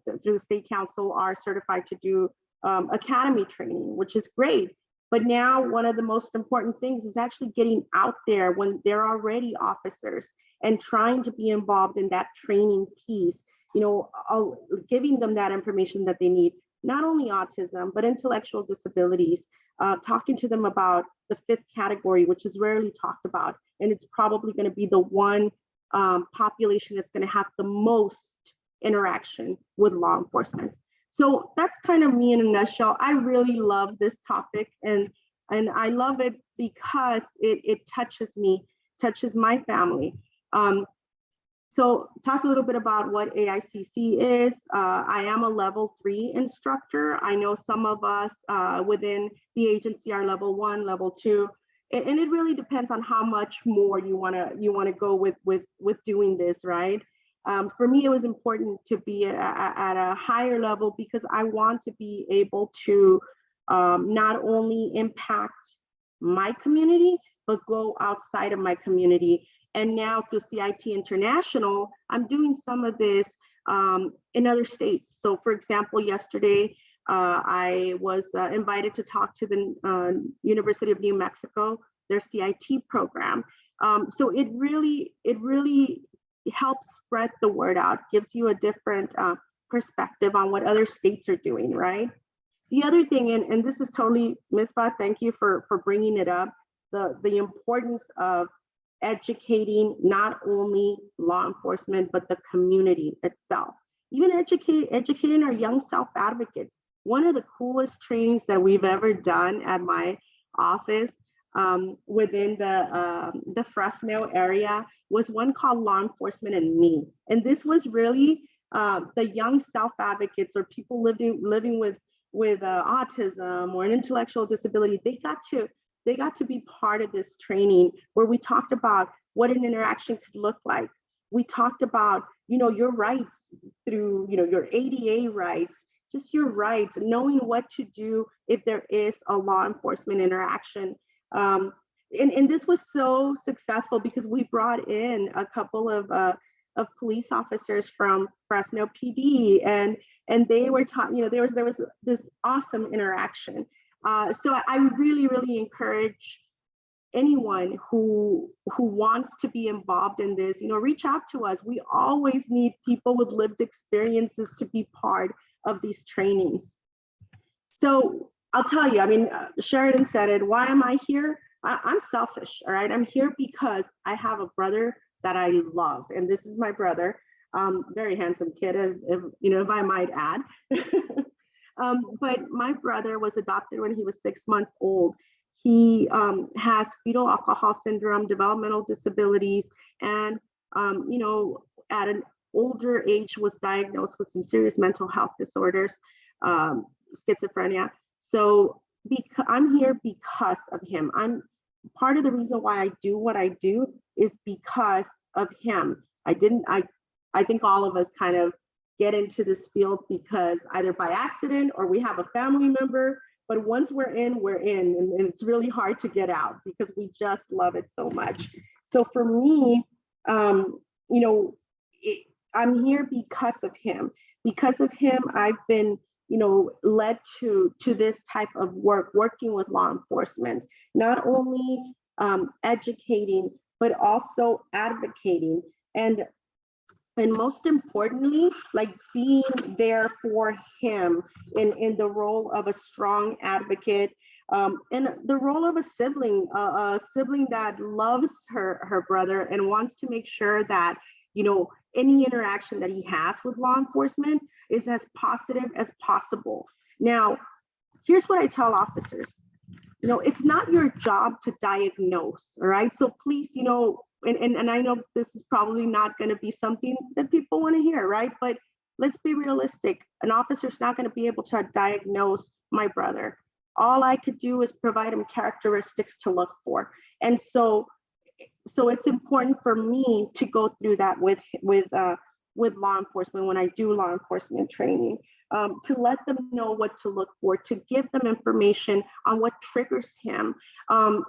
the state council are certified to do academy training, which is great. But now one of the most important things is actually getting out there when they're already officers and trying to be involved in that training piece, giving them that information that they need, not only autism, but intellectual disabilities, talking to them about the 5th category, which is rarely talked about. And it's probably going to be the one population that's going to have the most interaction with law enforcement. So that's kind of me in a nutshell. I really love this topic, and I love it because it touches me touches my family. So talk a little bit about what AICC is. I am a level 3 instructor. I know some of us within the agency are level 1, level 2, and it really depends on how much more you wanna go with doing this, right? For me, it was important to be at a higher level because I want to be able to not only impact my community, but go outside of my community. And now through CIT International, I'm doing some of this in other states. So for example, yesterday, I was invited to talk to the University of New Mexico, their CIT program. So it really helps spread the word out, gives you a different perspective on what other states are doing, right? The other thing, and this is totally, Ms. Fa, thank you for bringing it up, the importance of educating not only law enforcement, but the community itself. Even educating our young self-advocates. One of the coolest trainings that we've ever done at my office within the Fresno area was one called Law Enforcement and Me. And this was really the young self-advocates or people living with autism or an intellectual disability. They got to be part of this training where we talked about what an interaction could look like. We talked about, your rights through, your ADA rights, just your rights, knowing what to do if there is a law enforcement interaction. And this was so successful because we brought in a couple of police officers from Fresno PD, and they were taught, there was this awesome interaction. So I really encourage anyone who wants to be involved in this, reach out to us. We always need people with lived experiences to be part of these trainings. So I'll tell you, Sheridan said it, why am I here? I'm selfish, all right? I'm here because I have a brother that I love, and this is my brother, very handsome kid, if I might add. But my brother was adopted when he was 6 months old. He has fetal alcohol syndrome, developmental disabilities, and at an older age was diagnosed with some serious mental health disorders, schizophrenia. So I'm here because of him. I'm part of the reason why I do what I do is because of him. I think all of us kind of get into this field because either by accident or we have a family member, but once we're in, and it's really hard to get out because we just love it so much. So for me, I'm here because of him. Because of him, I've been, led to this type of work, working with law enforcement, not only educating, but also advocating. And most importantly, like being there for him in the role of a strong advocate, and the role of a sibling that loves her brother and wants to make sure that, any interaction that he has with law enforcement is as positive as possible. Now, here's what I tell officers. It's not your job to diagnose, all right? So please, and I know this is probably not going to be something that people want to hear, right? But let's be realistic. An officer's not going to be able to diagnose my brother. All I could do is provide him characteristics to look for. And so it's important for me to go through that with law enforcement when I do law enforcement training, to let them know what to look for, to give them information on what triggers him.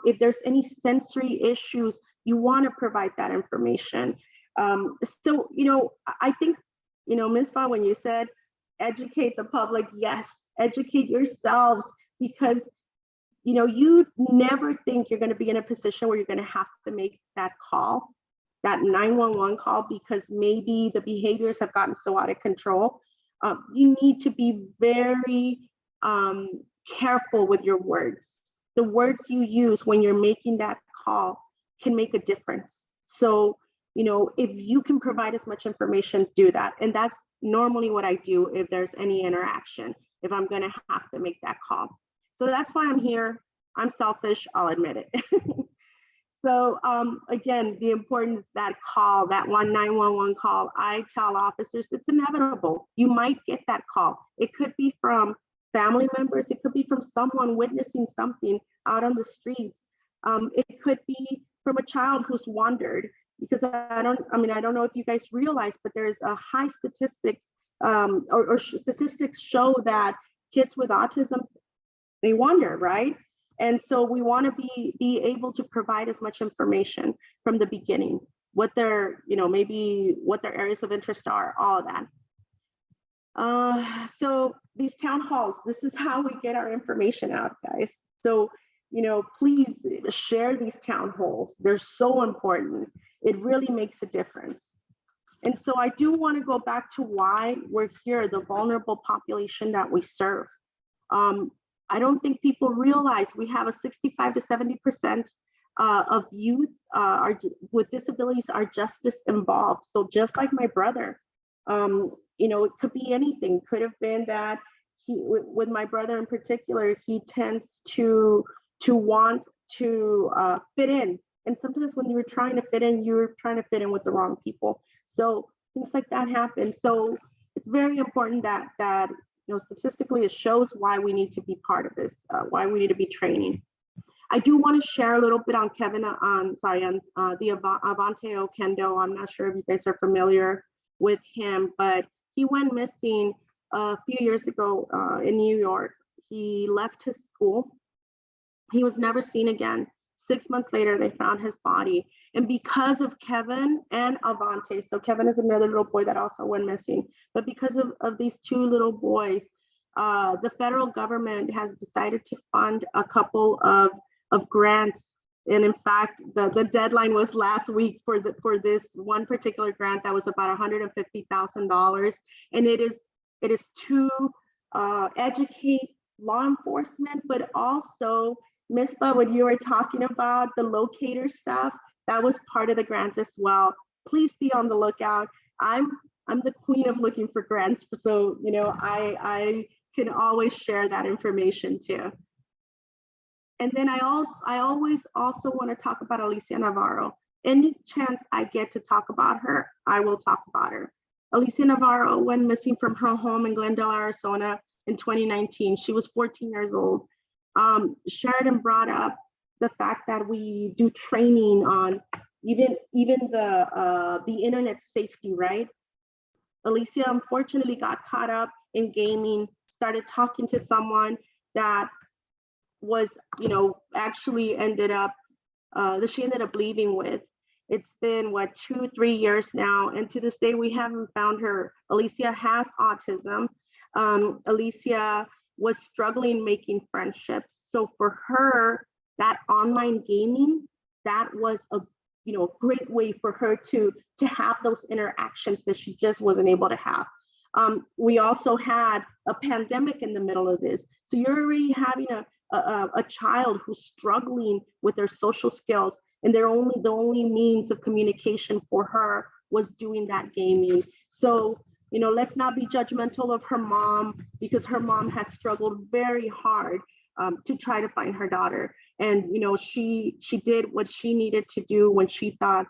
If there's any sensory issues, you want to provide that information. So, I think, Ms. Fa, when you said educate the public, yes, educate yourselves, because you never think you're going to be in a position where you're going to have to make that call, that 911 call, because maybe the behaviors have gotten so out of control. You need to be very careful with your words. The words you use when you're making that call can make a difference. So, if you can provide as much information, do that. And that's normally what I do if there's any interaction, if I'm going to have to make that call. So that's why I'm here. I'm selfish, I'll admit it. So again, the importance that call, that 911 call, I tell officers it's inevitable. You might get that call. It could be from family members. It could be from someone witnessing something out on the streets. It could be from a child who's wandered, because I don't know if you guys realize, but there's a high statistics or statistics show that kids with autism, they wander, right? And so we want to be able to provide as much information from the beginning, what their, maybe what their areas of interest are, all of that. So these town halls, this is how we get our information out, guys. So, please share these town halls. They're so important. It really makes a difference. And so I do want to go back to why we're here, the vulnerable population that we serve. I don't think people realize we have a 65 to 70% of youth with disabilities are justice involved. So just like my brother, it could be anything. Could have been that with my brother in particular, he tends to want to fit in. And sometimes when you're trying to fit in, you're trying to fit in with the wrong people. So things like that happen. So it's very important that statistically, it shows why we need to be part of this, why we need to be training. I do want to share a little bit on Kevin, the Avante Okendo. I'm not sure if you guys are familiar with him, but he went missing a few years ago in New York. He left his school. He was never seen again. 6 months later, they found his body. And because of Kevin and Avante, so Kevin is another little boy that also went missing, but because of these two little boys, the federal government has decided to fund a couple of grants. And in fact, the deadline was last week for this one particular grant that was about $150,000. And it is to educate law enforcement, but also Mispa, when you were talking about the locator stuff, that was part of the grant as well. Please be on the lookout. I'm the queen of looking for grants, so I can always share that information too. And then I always also want to talk about Alicia Navarro. Any chance I get to talk about her, I will talk about her. Alicia Navarro went missing from her home in Glendale, Arizona in 2019. She was 14 years old. Sheridan brought up the fact that we do training on even the internet safety, right? Alicia unfortunately got caught up in gaming, started talking to someone that was, actually ended up that she ended up leaving with. It's been 2-3 years now, and to this day we haven't found her. Alicia has autism. Alicia was struggling making friendships. So for her, that online gaming, that was a great way for her to have those interactions that she just wasn't able to have. We also had a pandemic in the middle of this. So you're already having a child who's struggling with their social skills, and the only means of communication for her was doing that gaming. So let's not be judgmental of her mom, because her mom has struggled very hard to try to find her daughter. And she did what she needed to do when she thought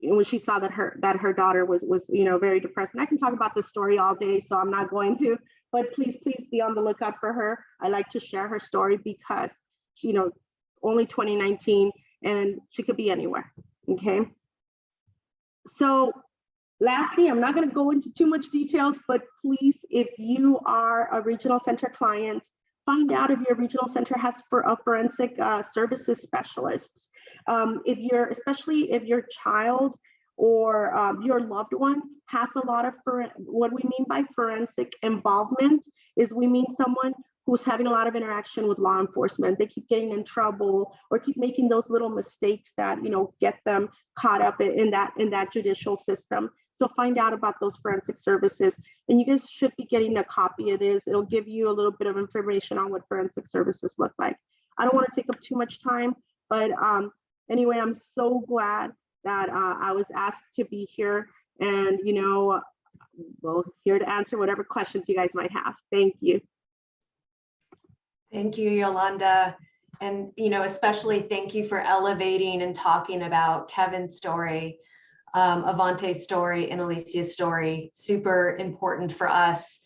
when she saw that her daughter was very depressed. And I can talk about this story all day, so I'm not going to. But please be on the lookout for her. I like to share her story because only 2019, and she could be anywhere. Okay. So lastly, I'm not going to go into too much details, but please, if you are a regional center client, find out if your regional center has a forensic services specialists. Especially if your child or your loved one has a lot of, what we mean by forensic involvement is we mean someone who's having a lot of interaction with law enforcement. They keep getting in trouble or keep making those little mistakes that get them caught up in that judicial system. So find out about those forensic services, and you guys should be getting a copy of this. It'll give you a little bit of information on what forensic services look like. I don't want to take up too much time, but anyway, I'm so glad that I was asked to be here, and well, here to answer whatever questions you guys might have. Thank you. Thank you, Yolanda. And, especially thank you for elevating and talking about Kevin's story, Avante's story, and Alicia's story. Super important for us.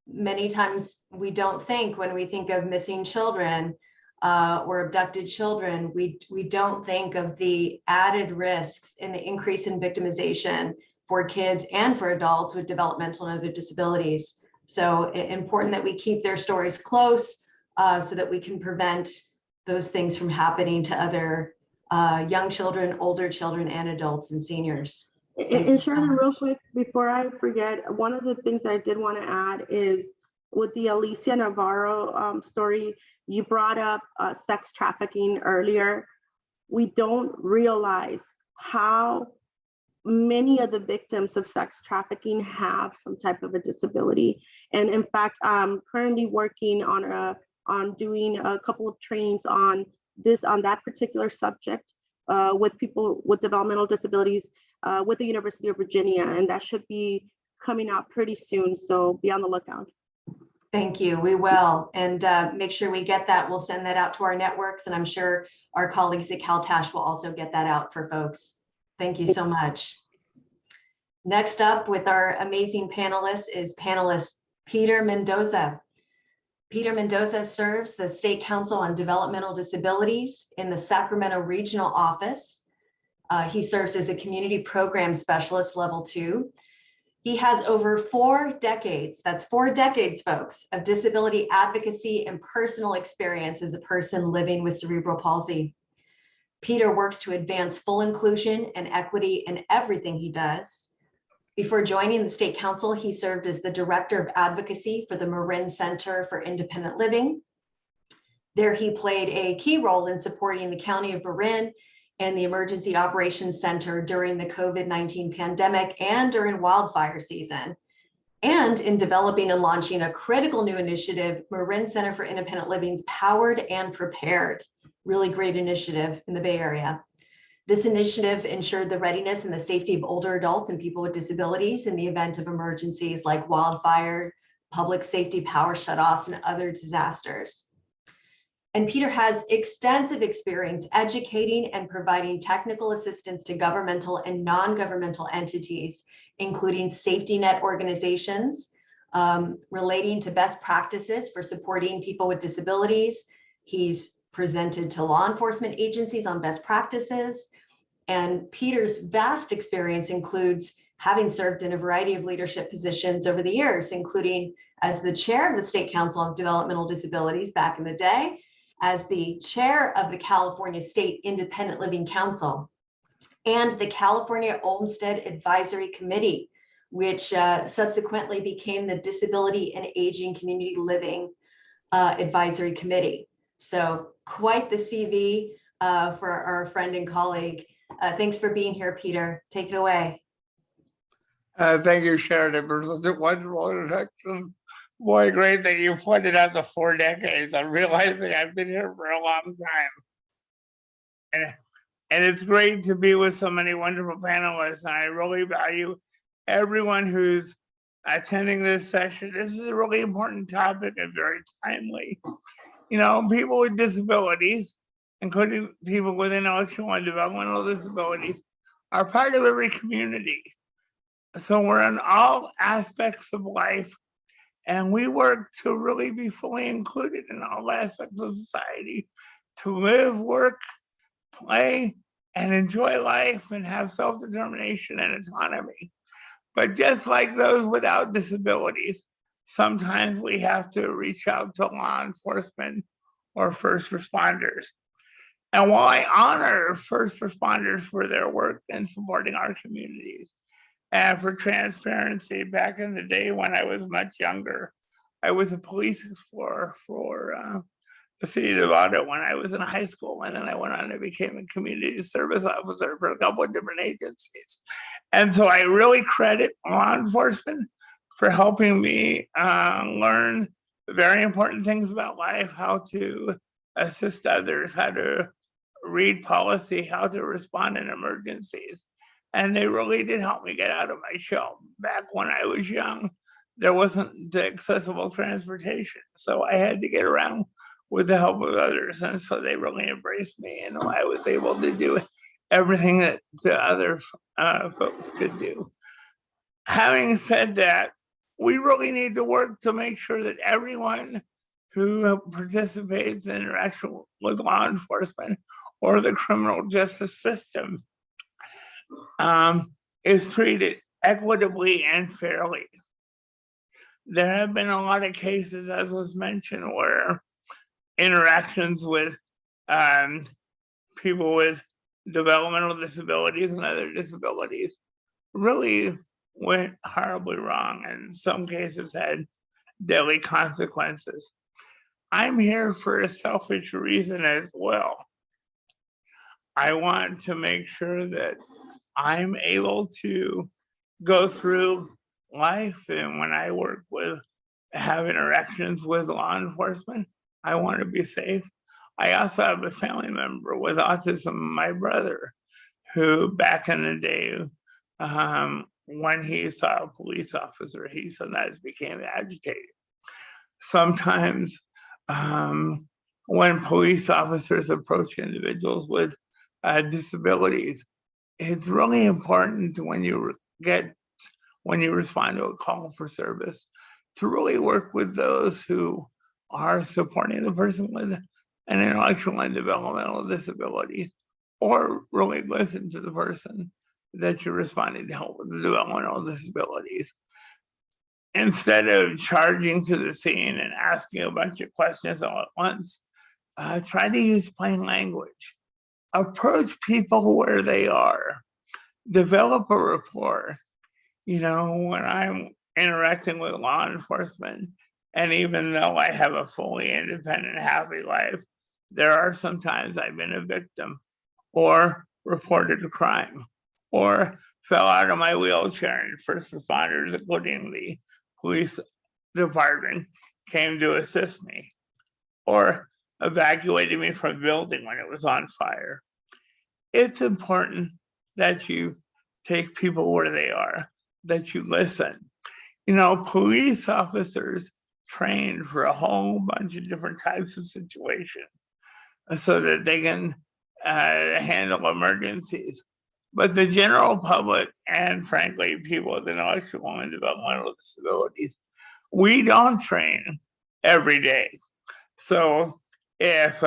Many times we don't think, when we think of missing children or abducted children, we don't think of the added risks and the increase in victimization for kids and for adults with developmental and other disabilities. So important that we keep their stories close so that we can prevent those things from happening to other young children, older children, and adults and seniors. And Sharon, real quick, before I forget, one of the things that I did want to add is with the Alicia Navarro story, you brought up sex trafficking earlier. We don't realize how many of the victims of sex trafficking have some type of a disability. And in fact, I'm currently working on doing a couple of trainings on that particular subject with people with developmental disabilities with the University of Virginia, and that should be coming out pretty soon. So be on the lookout. Thank you. We will, and make sure we get that. We'll send that out to our networks, and I'm sure our colleagues at CalTASH will also get that out for folks. Thank you so much. Next up with our amazing panelists is panelist Peter Mendoza. Peter Mendoza serves the State Council on Developmental Disabilities in the Sacramento Regional Office. He serves as a community program specialist level 2. He has over 4 decades, that's 4 decades, folks, of disability advocacy and personal experience as a person living with cerebral palsy. Peter works to advance full inclusion and equity in everything he does. Before joining the State Council, he served as the Director of Advocacy for the Marin Center for Independent Living. There he played a key role in supporting the County of Marin and the Emergency Operations Center during the COVID-19 pandemic and during wildfire season, and in developing and launching a critical new initiative, Marin Center for Independent Living's Powered and Prepared. Really great initiative in the Bay Area. This initiative ensured the readiness and the safety of older adults and people with disabilities in the event of emergencies like wildfire, public safety power shutoffs, and other disasters. And Peter has extensive experience educating and providing technical assistance to governmental and non-governmental entities, including safety net organizations, relating to best practices for supporting people with disabilities. He's presented to law enforcement agencies on best practices. And Peter's vast experience includes having served in a variety of leadership positions over the years, including as the chair of the State Council of Developmental Disabilities back in the day, as the chair of the California State Independent Living Council, and the California Olmstead Advisory Committee, which subsequently became the Disability and Aging Community Living Advisory Committee. So quite the CV for our friend and colleague. Thanks for being here, Peter. Take it away. Thank you, Sharon. It was such a wonderful introduction. Boy, great that you pointed out the 4 decades. I'm realizing I've been here for a long time. And it's great to be with so many wonderful panelists. And I really value everyone who's attending this session. This is a really important topic and very timely. You know, people with disabilities, including people with intellectual and developmental disabilities, are part of every community. So we're in all aspects of life, and we work to really be fully included in all aspects of society, to live, work, play, and enjoy life and have self-determination and autonomy. But just like those without disabilities, sometimes we have to reach out to law enforcement or first responders. And while I honor first responders for their work in supporting our communities, and for transparency, back in the day when I was much younger, I was a police explorer for the city of Nevada when I was in high school. And then I went on and became a community service officer for a couple of different agencies. And so I really credit law enforcement for helping me learn very important things about life, how to assist others, how to read policy, how to respond in emergencies. And they really did help me get out of my shell. Back when I was young, there wasn't accessible transportation. So I had to get around with the help of others. And so they really embraced me, and I was able to do everything that the other folks could do. Having said that, we really need to work to make sure that everyone who participates in interaction with law enforcement or the criminal justice system is treated equitably and fairly. There have been a lot of cases, as was mentioned, where interactions with people with developmental disabilities and other disabilities really went horribly wrong, and in some cases had deadly consequences. I'm here for a selfish reason as well. I want to make sure that I'm able to go through life, and when I have interactions with law enforcement, I want to be safe. I also have a family member with autism, my brother, who back in the day, when he saw a police officer, he sometimes became agitated. Sometimes when police officers approach individuals with disabilities, it's really important when you respond to a call for service to really work with those who are supporting the person with an intellectual and developmental disabilities, or really listen to the person that you're responding to help with the developmental disabilities. Instead of charging to the scene and asking a bunch of questions all at once, try to use plain language. Approach people where they are. Develop a rapport. You know, when I'm interacting with law enforcement, and even though I have a fully independent, happy life, there are some times I've been a victim or reported a crime or fell out of my wheelchair, and first responders, including the police department, came to assist me or evacuated me from the building when it was on fire. It's important that you take people where they are, that you listen. You know, police officers trained for a whole bunch of different types of situations so that they can handle emergencies. But the general public, and frankly, people with intellectual and developmental disabilities, we don't train every day. So if,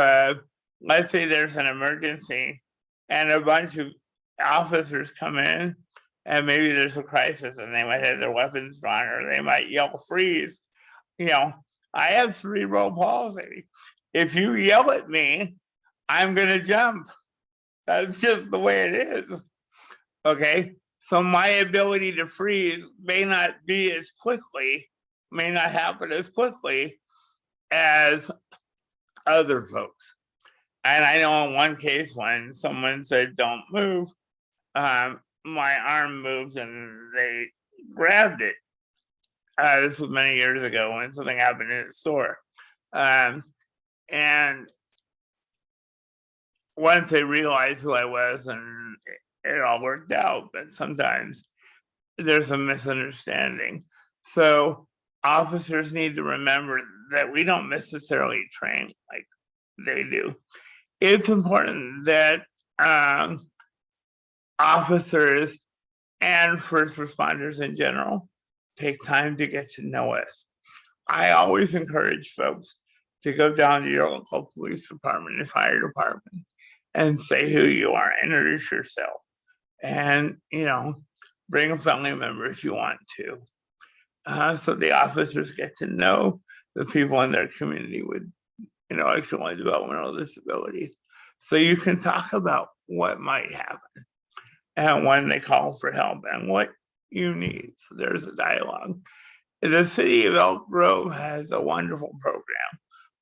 let's say there's an emergency and a bunch of officers come in, and maybe there's a crisis and they might have their weapons drawn, or they might yell freeze. You know, I have cerebral palsy. If you yell at me, I'm gonna jump. That's just the way it is. Okay, so my ability to freeze may not happen as quickly as other folks. And I know in one case when someone said, "Don't move," my arm moved and they grabbed it. This was many years ago when something happened in a store. And once they realized who I was, and it all worked out, but sometimes there's a misunderstanding. So officers need to remember that we don't necessarily train like they do. It's important that officers and first responders in general take time to get to know us. I always encourage folks to go down to your local police department and fire department and say who you are, introduce yourself, and, you know, bring a family member if you want to. So the officers get to know the people in their community with intellectual and developmental disabilities. So you can talk about what might happen and when they call for help and what you need. So there's a dialogue. The city of Elk Grove has a wonderful program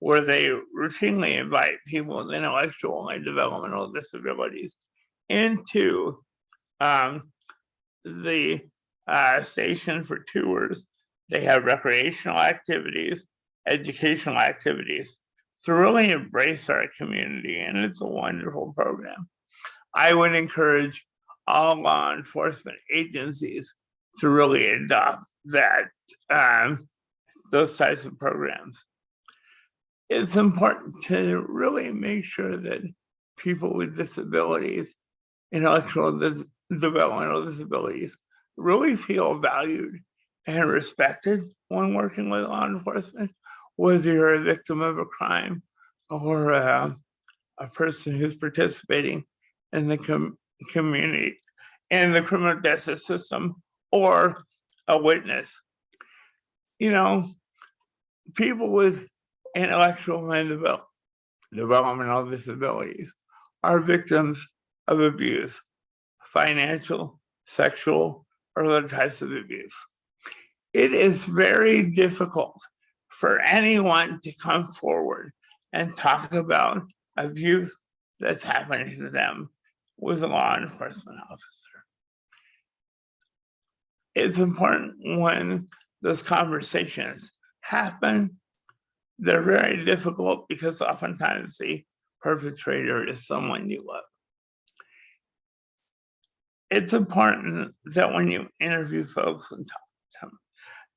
where they routinely invite people with intellectual and developmental disabilities into the station for tours. They have recreational activities, educational activities to really embrace our community, and it's a wonderful program. I would encourage all law enforcement agencies to really adopt that, those types of programs. it's important to really make sure that people with disabilities, intellectual developmental disabilities, really feel valued and respected when working with law enforcement, whether you're a victim of a crime or a person who's participating in the community, in the criminal justice system, or a witness. You know, people with intellectual and developmental disabilities are victims of abuse, financial, sexual, or other types of abuse. It is very difficult for anyone to come forward and talk about abuse that's happening to them with a law enforcement officer. It's important when those conversations happen. They're very difficult because oftentimes the perpetrator is someone you love. It's important that when you interview folks and talk to them,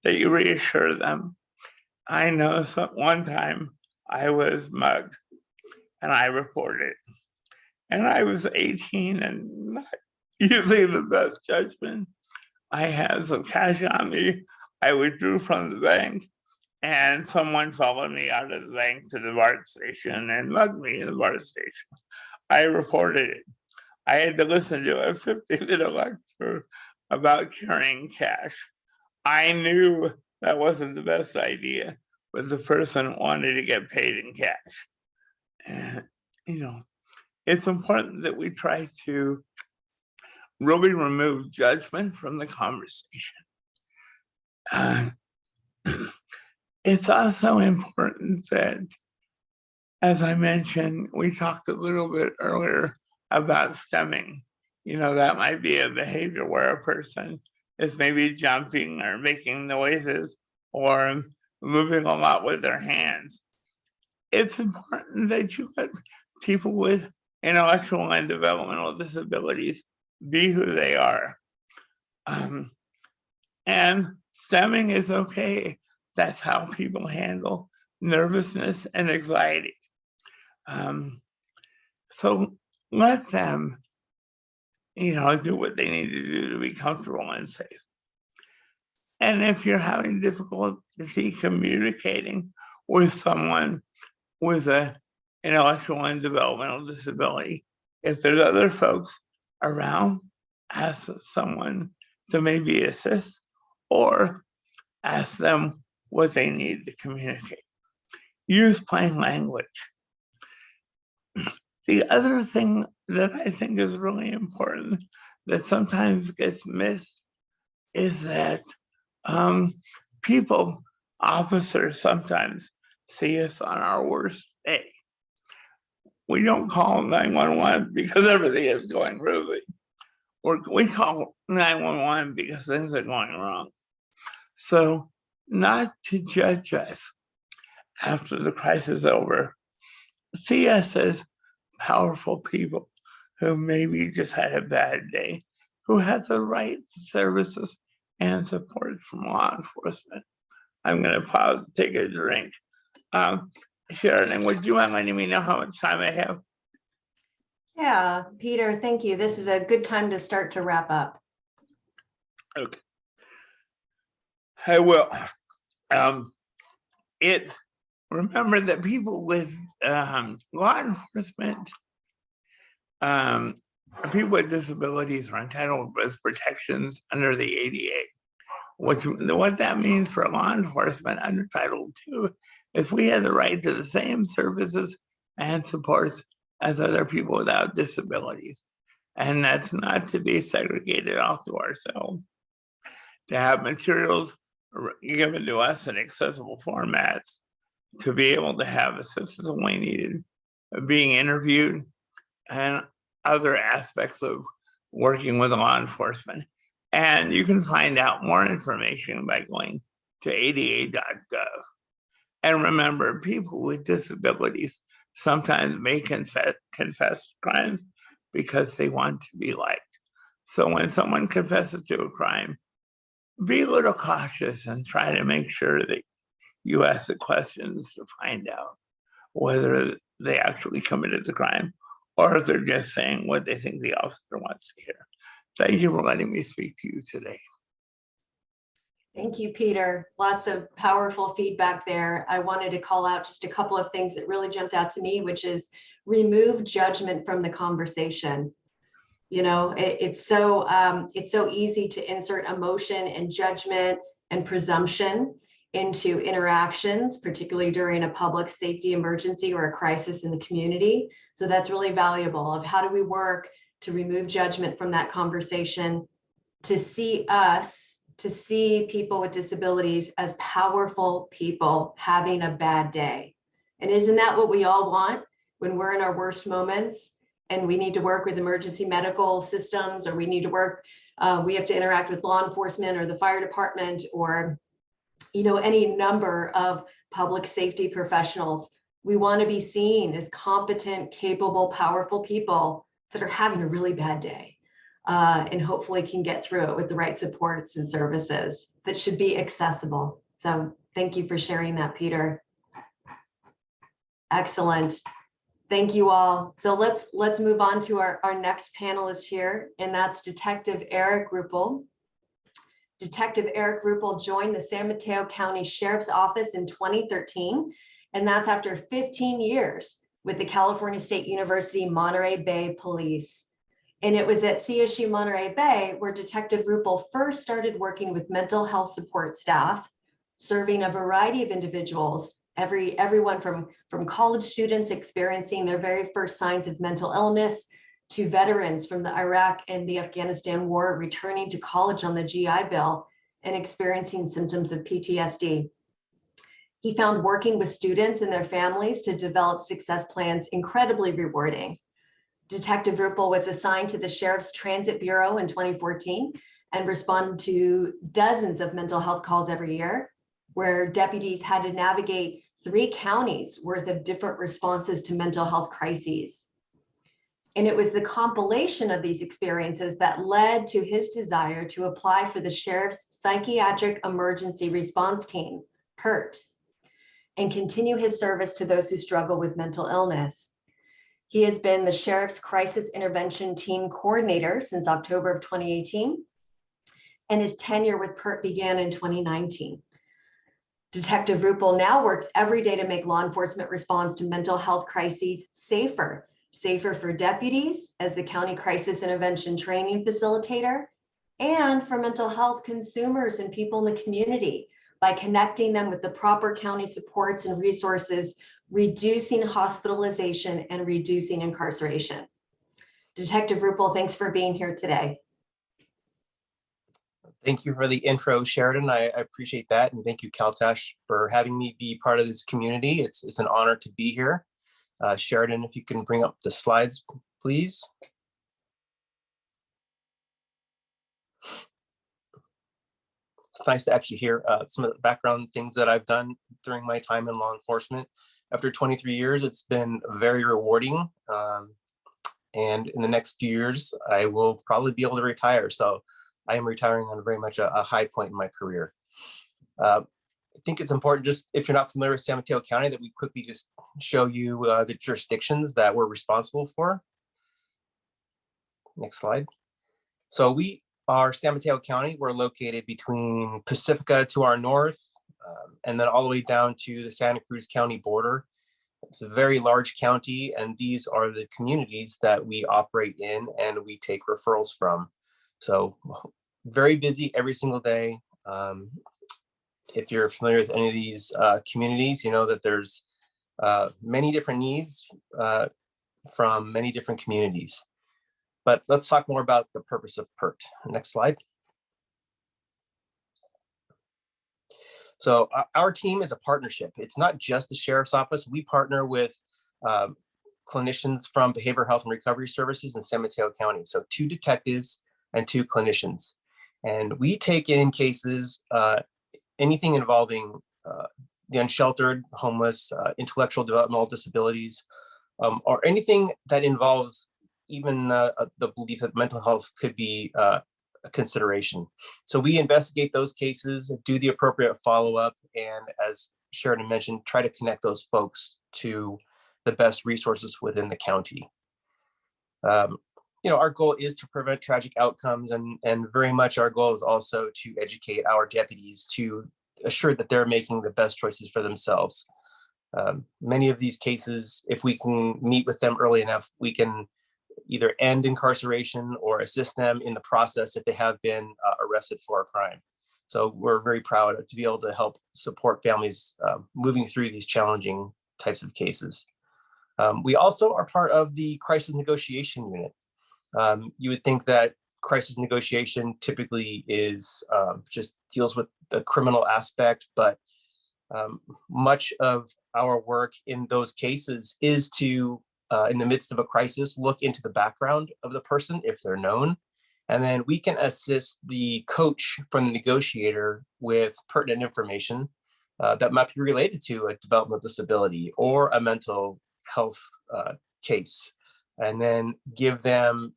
that you reassure them. I know one time I was mugged and I reported it. And I was 18 and not using the best judgment. I had some cash on me. I withdrew from the bank and someone followed me out of the bank to the BART station and mugged me in the BART station. I reported it. I had to listen to a 50-minute lecture about carrying cash. I knew that wasn't the best idea, but the person wanted to get paid in cash. And, it's important that we try to really remove judgment from the conversation. It's also important that, as I mentioned, we talked a little bit earlier about stemming. That might be a behavior where a person is maybe jumping or making noises or moving a lot with their hands. It's important that you let people with intellectual and developmental disabilities be who they are. And stemming is okay. That's how people handle nervousness and anxiety. So let them, do what they need to do to be comfortable and safe. And if you're having difficulty communicating with someone with an intellectual and developmental disability, if there's other folks around, ask someone to maybe assist or ask them what they need to communicate. Use plain language. The other thing that I think is really important that sometimes gets missed is that officers sometimes see us on our worst day. We don't call 911 because everything is going really. Or we call 911 because things are going wrong. So not to judge us after the crisis is over. See us as powerful people who maybe just had a bad day, who have the right to services and support from law enforcement. I'm going to pause to take a drink. Sharon, would you mind letting me know how much time I have? Yeah, Peter, thank you. This is a good time to start to wrap up. Okay. I will. Remember that people with law enforcement, people with disabilities are entitled to protections under the ADA. What that means for law enforcement under Title II is we have the right to the same services and supports as other people without disabilities. And that's not to be segregated off to ourselves. To have materials given to us in accessible formats, to be able to have assistance when we needed, being interviewed, and other aspects of working with law enforcement. And you can find out more information by going to ada.gov. And remember, people with disabilities sometimes may confess crimes because they want to be liked. So when someone confesses to a crime, be a little cautious and try to make sure that you ask the questions to find out whether they actually committed the crime or if they're just saying what they think the officer wants to hear. Thank you for letting me speak to you today. Thank you, Peter. Lots of powerful feedback there. I wanted to call out just a couple of things that really jumped out to me, which is remove judgment from the conversation. You know, it's so easy to insert emotion and judgment and presumption into interactions, particularly during a public safety emergency or a crisis in the community. So that's really valuable of how do we work to remove judgment from that conversation, to see people with disabilities as powerful people having a bad day. And isn't that what we all want when we're in our worst moments and we need to work with emergency medical systems, or we need to work, we have to interact with law enforcement or the fire department, or any number of public safety professionals. We want to be seen as competent, capable, powerful people that are having a really bad day. And hopefully can get through it with the right supports and services that should be accessible. So thank you for sharing that, Peter. Excellent. Thank you all. So let's move on to our next panelist here, and that's Detective Eric Ruppel. Detective Eric Ruppel joined the San Mateo County Sheriff's Office in 2013, and that's after 15 years with the California State University Monterey Bay Police. And it was at CSU Monterey Bay where Detective Ruppel first started working with mental health support staff, serving a variety of individuals, everyone from college students experiencing their very first signs of mental illness to veterans from the Iraq and the Afghanistan war returning to college on the GI Bill and experiencing symptoms of PTSD. He found working with students and their families to develop success plans incredibly rewarding. Detective Ruppel was assigned to the Sheriff's Transit Bureau in 2014 and responded to dozens of mental health calls every year, where deputies had to navigate 3 counties worth of different responses to mental health crises. And it was the compilation of these experiences that led to his desire to apply for the Sheriff's Psychiatric Emergency Response Team, PERT, and continue his service to those who struggle with mental illness. He has been the Sheriff's Crisis Intervention Team Coordinator since October of 2018, and his tenure with PERT began in 2019. Detective Ruppel now works every day to make law enforcement response to mental health crises safer for deputies as the County Crisis Intervention Training Facilitator, and for mental health consumers and people in the community by connecting them with the proper county supports and resources, reducing hospitalization and reducing incarceration. Detective Ruppel, thanks for being here today. Thank you for the intro, Sheridan. I appreciate that. And thank you, CalTASH, for having me be part of this community. It's an honor to be here. Sheridan, if you can bring up the slides, please. It's nice to actually hear some of the background things that I've done during my time in law enforcement. After 23 years, it's been very rewarding. And in the next few years, I will probably be able to retire. So I am retiring on very much a high point in my career. I think it's important, just if you're not familiar with San Mateo County, that we quickly just show you the jurisdictions that we're responsible for. Next slide. So we are San Mateo County. We're located between Pacifica to our north, and then all the way down to the Santa Cruz County border. It's a very large county, and these are the communities that we operate in and we take referrals from. So very busy every single day. If you're familiar with any of these communities, you know that there's many different needs from many different communities. But let's talk more about the purpose of PERT. Next slide. So our team is a partnership. It's not just the Sheriff's Office. We partner with clinicians from Behavioral Health and Recovery Services in San Mateo County. So 2 detectives and 2 clinicians. And we take in cases, anything involving the unsheltered, homeless, intellectual developmental disabilities, or anything that involves even the belief that mental health could be a consideration. So we investigate those cases, do the appropriate follow-up, and as Sheridan mentioned, try to connect those folks to the best resources within the county. Our goal is to prevent tragic outcomes, and very much our goal is also to educate our deputies to assure that they're making the best choices for themselves. Many of these cases, if we can meet with them early enough, we can either end incarceration or assist them in the process if they have been arrested for a crime. So we're very proud to be able to help support families moving through these challenging types of cases. We also are part of the crisis negotiation unit. You would think that crisis negotiation typically is just deals with the criminal aspect, but much of our work in those cases is to, in the midst of a crisis, look into the background of the person if they're known. And then we can assist the coach from the negotiator with pertinent information that might be related to a developmental disability or a mental health case, and then give them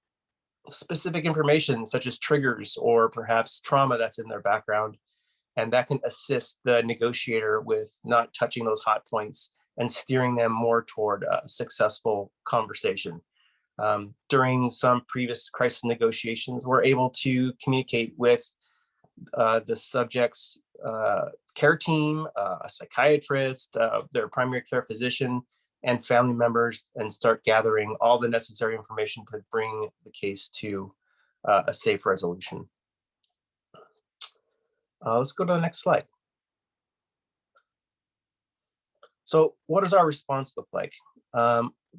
specific information such as triggers or perhaps trauma that's in their background. And that can assist the negotiator with not touching those hot points and steering them more toward a successful conversation. During some previous crisis negotiations, we're able to communicate with the subject's care team, a psychiatrist, their primary care physician, and family members, and start gathering all the necessary information to bring the case to a safe resolution. Let's go to the next slide. So what does our response look like?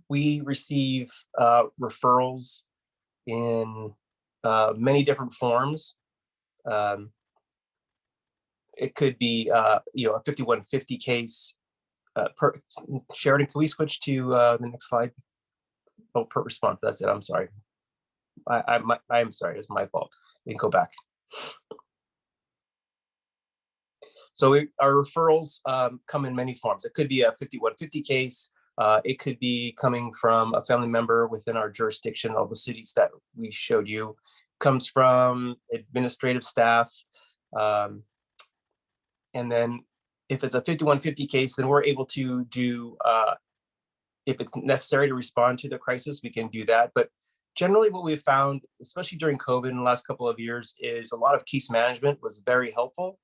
We receive referrals in many different forms. It could be a 5150 case. Sheridan, can we switch to the next slide? Oh, per response, that's it, I'm sorry. I'm sorry, it's my fault. We can go back. So our referrals come in many forms. It could be a 5150 case. It could be coming from a family member within our jurisdiction, all the cities that we showed you. Comes from administrative staff. And then if it's a 5150 case, then we're able to do, if it's necessary to respond to the crisis, we can do that. But generally what we've found, especially during COVID in the last couple of years, is a lot of case management was very helpful.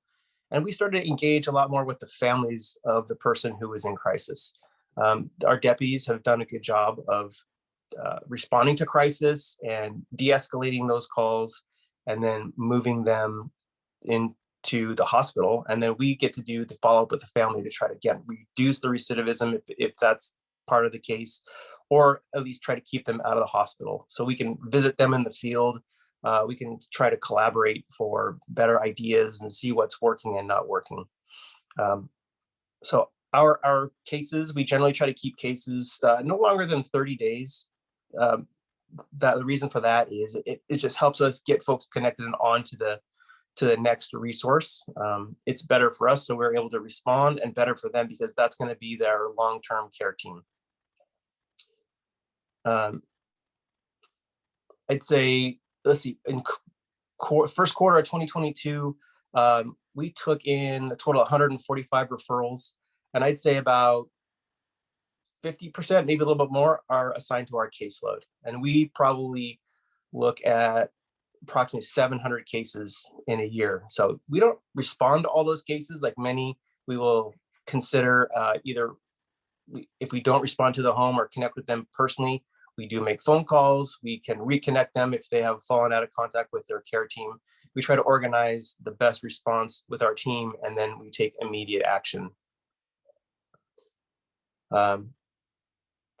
And we started to engage a lot more with the families of the person who was in crisis. Our deputies have done a good job of responding to crisis and de-escalating those calls, and then moving them into the hospital. And then we get to do the follow-up with the family to try to, again, reduce the recidivism if that's part of the case, or at least try to keep them out of the hospital. So we can visit them in the field. We can try to collaborate for better ideas and see what's working and not working. So our cases, we generally try to keep cases no longer than 30 days. The reason for that is it just helps us get folks connected and on to the next resource. It's better for us, so we're able to respond, and better for them because that's going to be their long-term care team. I'd say, let's see, in first quarter of 2022, we took in a total of 145 referrals, and I'd say about 50%, maybe a little bit more, are assigned to our caseload. And we probably look at approximately 700 cases in a year. So we don't respond to all those cases like many. We will consider if we don't respond to the home or connect with them personally, we do make phone calls. We can reconnect them if they have fallen out of contact with their care team. We try to organize the best response with our team, and then we take immediate action.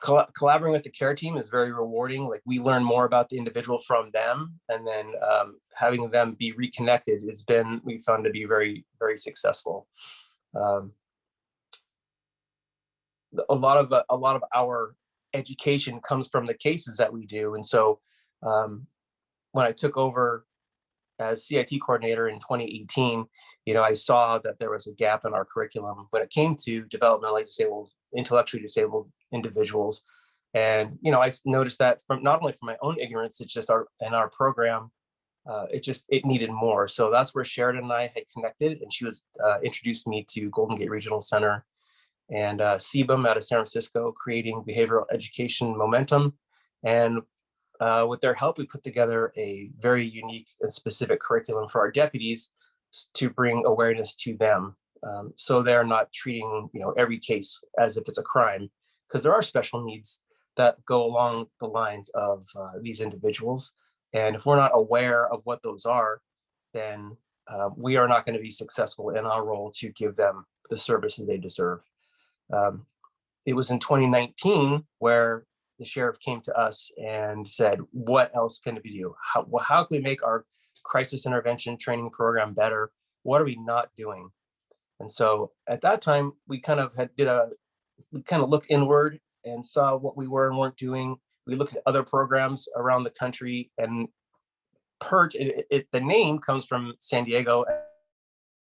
Collaborating with the care team is very rewarding. Like, we learn more about the individual from them, and then having them be reconnected we found to be very, very successful. A lot of our education comes from the cases that we do. And so when I took over as CIT coordinator in 2018, I saw that there was a gap in our curriculum when it came to developmentally disabled, intellectually disabled individuals. And, I noticed that not only from my own ignorance, it's just in our program, it needed more. So that's where Sheridan and I had connected, and she was introduced me to Golden Gate Regional Center. and CBM out of San Francisco, creating behavioral education momentum. And with their help, we put together a very unique and specific curriculum for our deputies to bring awareness to them. So they're not treating every case as if it's a crime, because there are special needs that go along the lines of these individuals. And if we're not aware of what those are, then we are not going to be successful in our role to give them the service that they deserve. It was in 2019 where the sheriff came to us and said, what else can we do? How can we make our crisis intervention training program better? What are we not doing? And so at that time, we kind of looked inward and saw what we were and weren't doing. We looked at other programs around the country, and PERT, the name comes from San Diego,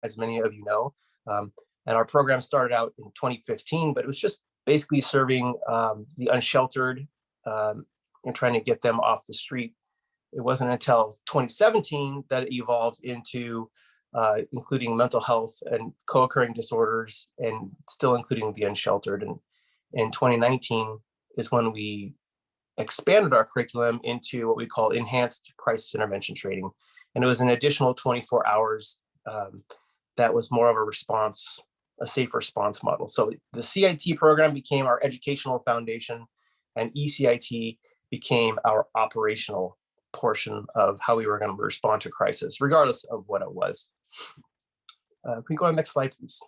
as many of you know. And our program started out in 2015, but it was just basically serving the unsheltered and trying to get them off the street. It wasn't until 2017 that it evolved into including mental health and co-occurring disorders, and still including the unsheltered. And in 2019 is when we expanded our curriculum into what we call enhanced crisis intervention training. And it was an additional 24 hours that was more of a safe response model. So the CIT program became our educational foundation, and ECIT became our operational portion of how we were going to respond to crisis, regardless of what it was. Can we go to the next slide, please?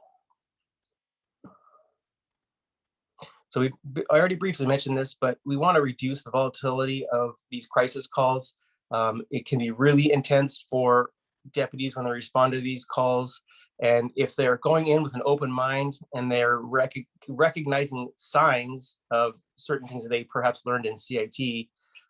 So I already briefly mentioned this, but we want to reduce the volatility of these crisis calls. It can be really intense for deputies when they respond to these calls. And if they're going in with an open mind and they're recognizing signs of certain things that they perhaps learned in CIT,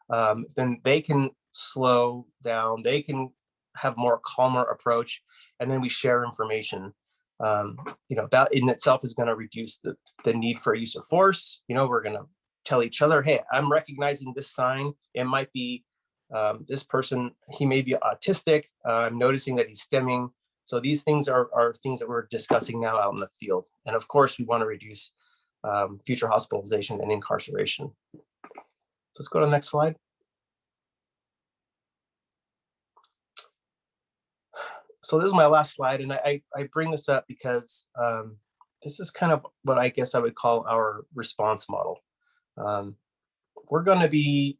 then they can slow down, they can have more calmer approach, and then we share information. That in itself is going to reduce the need for use of force. We're going to tell each other, hey, I'm recognizing this sign. It might be this person, he may be autistic. I'm noticing that he's stimming. So these things are things that we're discussing now out in the field. And of course, we want to reduce future hospitalization and incarceration. So let's go to the next slide. So this is my last slide, and I bring this up because this is kind of what I guess I would call our response model. We're going to be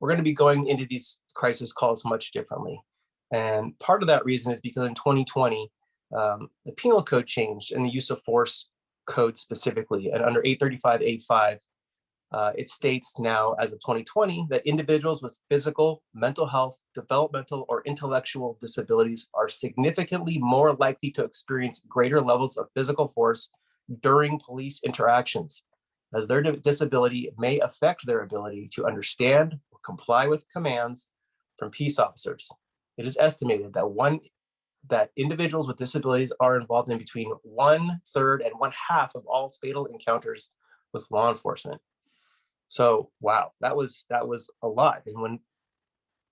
going into these crisis calls much differently. And part of that reason is because in 2020, the penal code changed, and the use of force code specifically, and under 835A5, it states now, as of 2020, that individuals with physical, mental health, developmental, or intellectual disabilities are significantly more likely to experience greater levels of physical force during police interactions, as their disability may affect their ability to understand or comply with commands from peace officers. It is estimated that individuals with disabilities are involved in between 1/3 and 1/2 of all fatal encounters with law enforcement. So, wow, that was a lot. And when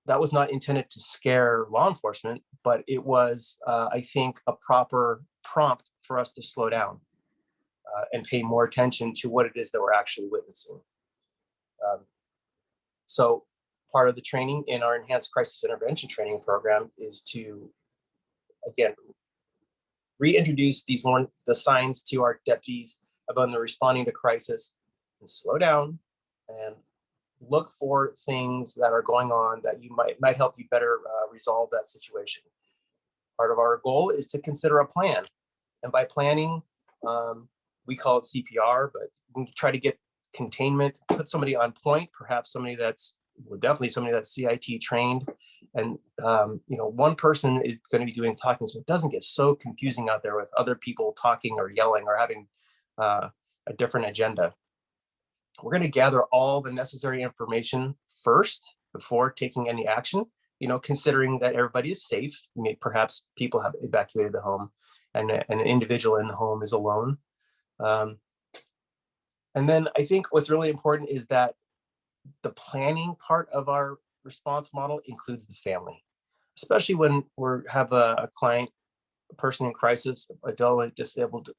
that was not intended to scare law enforcement, but it was, I think, a proper prompt for us to slow down and pay more attention to what it is that we're actually witnessing. So part of the training in our enhanced crisis intervention training program is to, again, reintroduce the signs to our deputies about the responding to crisis, and slow down and look for things that are going on that you might help you better resolve that situation. Part of our goal is to consider a plan, and by planning, we call it CPR, but we try to get containment, put somebody on point, perhaps somebody that's CIT trained, and one person is going to be doing talking, so it doesn't get so confusing out there with other people talking or yelling or having a different agenda. We're going to gather all the necessary information first before taking any action, considering that everybody is safe. Perhaps people have evacuated the home and an individual in the home is alone. And then I think what's really important is that the planning part of our response model includes the family, especially when we have a client, a person in crisis, adult, disabled,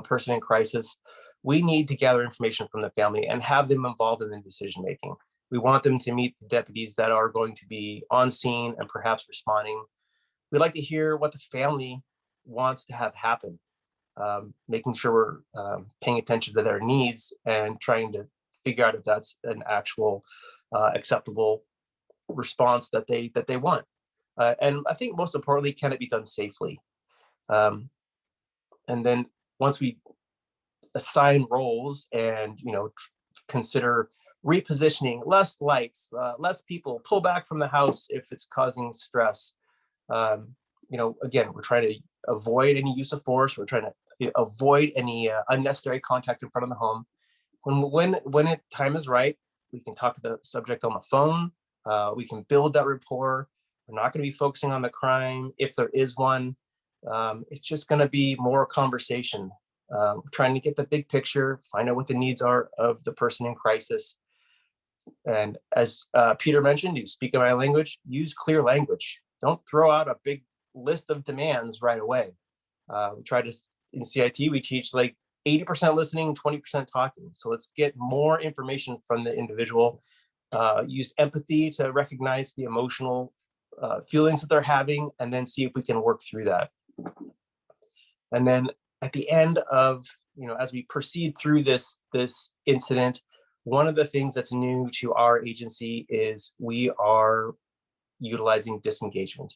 person in crisis, we need to gather information from the family and have them involved in the decision making. We want them to meet the deputies that are going to be on scene and perhaps responding. We'd like to hear what the family wants to have happen, making sure we're paying attention to their needs and trying to figure out if that's an actual acceptable response that they want. And I think most importantly, can it be done safely? And then once we assign roles and consider repositioning, less lights, less people, pull back from the house if it's causing stress. Again, we're trying to avoid any use of force. We're trying to avoid any unnecessary contact in front of the home. When time is right, we can talk to the subject on the phone. We can build that rapport. We're not going to be focusing on the crime if there is one. It's just going to be more conversation, trying to get the big picture, find out what the needs are of the person in crisis. And as Peter mentioned, you speak in my language, use clear language. Don't throw out a big list of demands right away. We try to, in CIT, we teach like 80% listening, 20% talking. So let's get more information from the individual. Use empathy to recognize the emotional feelings that they're having, and then see if we can work through that. And then at the end of, as we proceed through this incident, one of the things that's new to our agency is we are utilizing disengagement.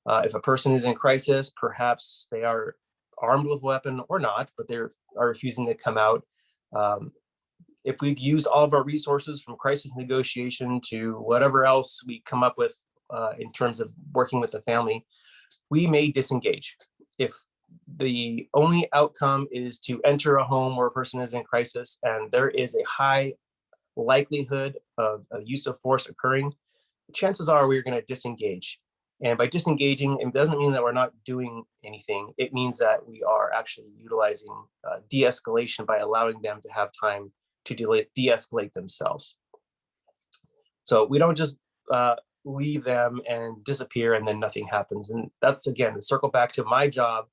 If a person is in crisis, perhaps they are armed with a weapon or not, but they are refusing to come out. If we've used all of our resources from crisis negotiation to whatever else we come up with in terms of working with the family, we may disengage. If the only outcome is to enter a home where a person is in crisis and there is a high likelihood of a use of force occurring, chances are we're going to disengage. And by disengaging, it doesn't mean that we're not doing anything. It means that we are actually utilizing de-escalation by allowing them to have time to de-escalate themselves. So we don't just leave them and disappear and then nothing happens. And that's, again, to circle back to my job,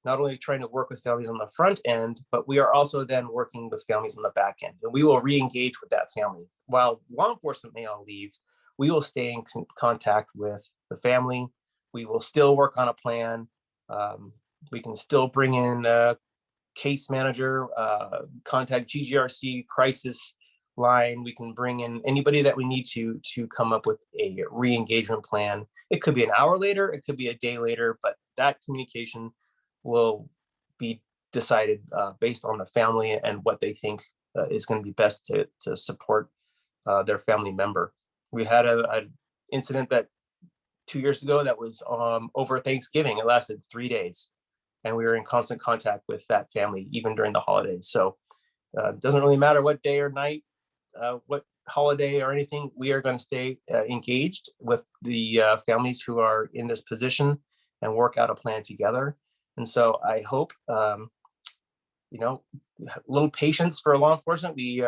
not only trying to work with families on the front end, but we are also then working with families on the back end. And we will re-engage with that family. While law enforcement may all leave, we will stay in contact with the family. We will still work on a plan. We can still bring in a case manager, contact GGRC crisis line. We can bring in anybody that we need to come up with a re-engagement plan. It could be an hour later, it could be a day later, but that communication will be decided based on the family and what they think is going to be best to support their family member. We had an incident that 2 years ago that was over Thanksgiving. It lasted 3 days, and we were in constant contact with that family even during the holidays. So it doesn't really matter what day or night, what holiday or anything, we are going to stay engaged with the families who are in this position and work out a plan together. And so I hope, a little patience for law enforcement. We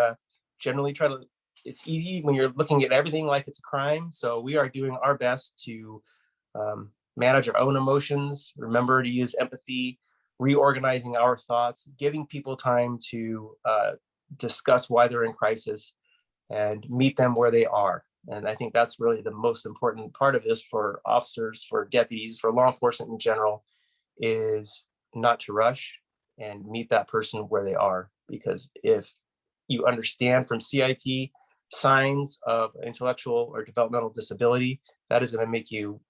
generally try to, it's easy when you're looking at everything like it's a crime. So we are doing our best to manage our own emotions, remember to use empathy, reorganizing our thoughts, giving people time to discuss why they're in crisis and meet them where they are. And I think that's really the most important part of this for officers, for deputies, for law enforcement in general, is not to rush and meet that person where they are. Because if you understand from CIT signs of intellectual or developmental disability, that is going to make you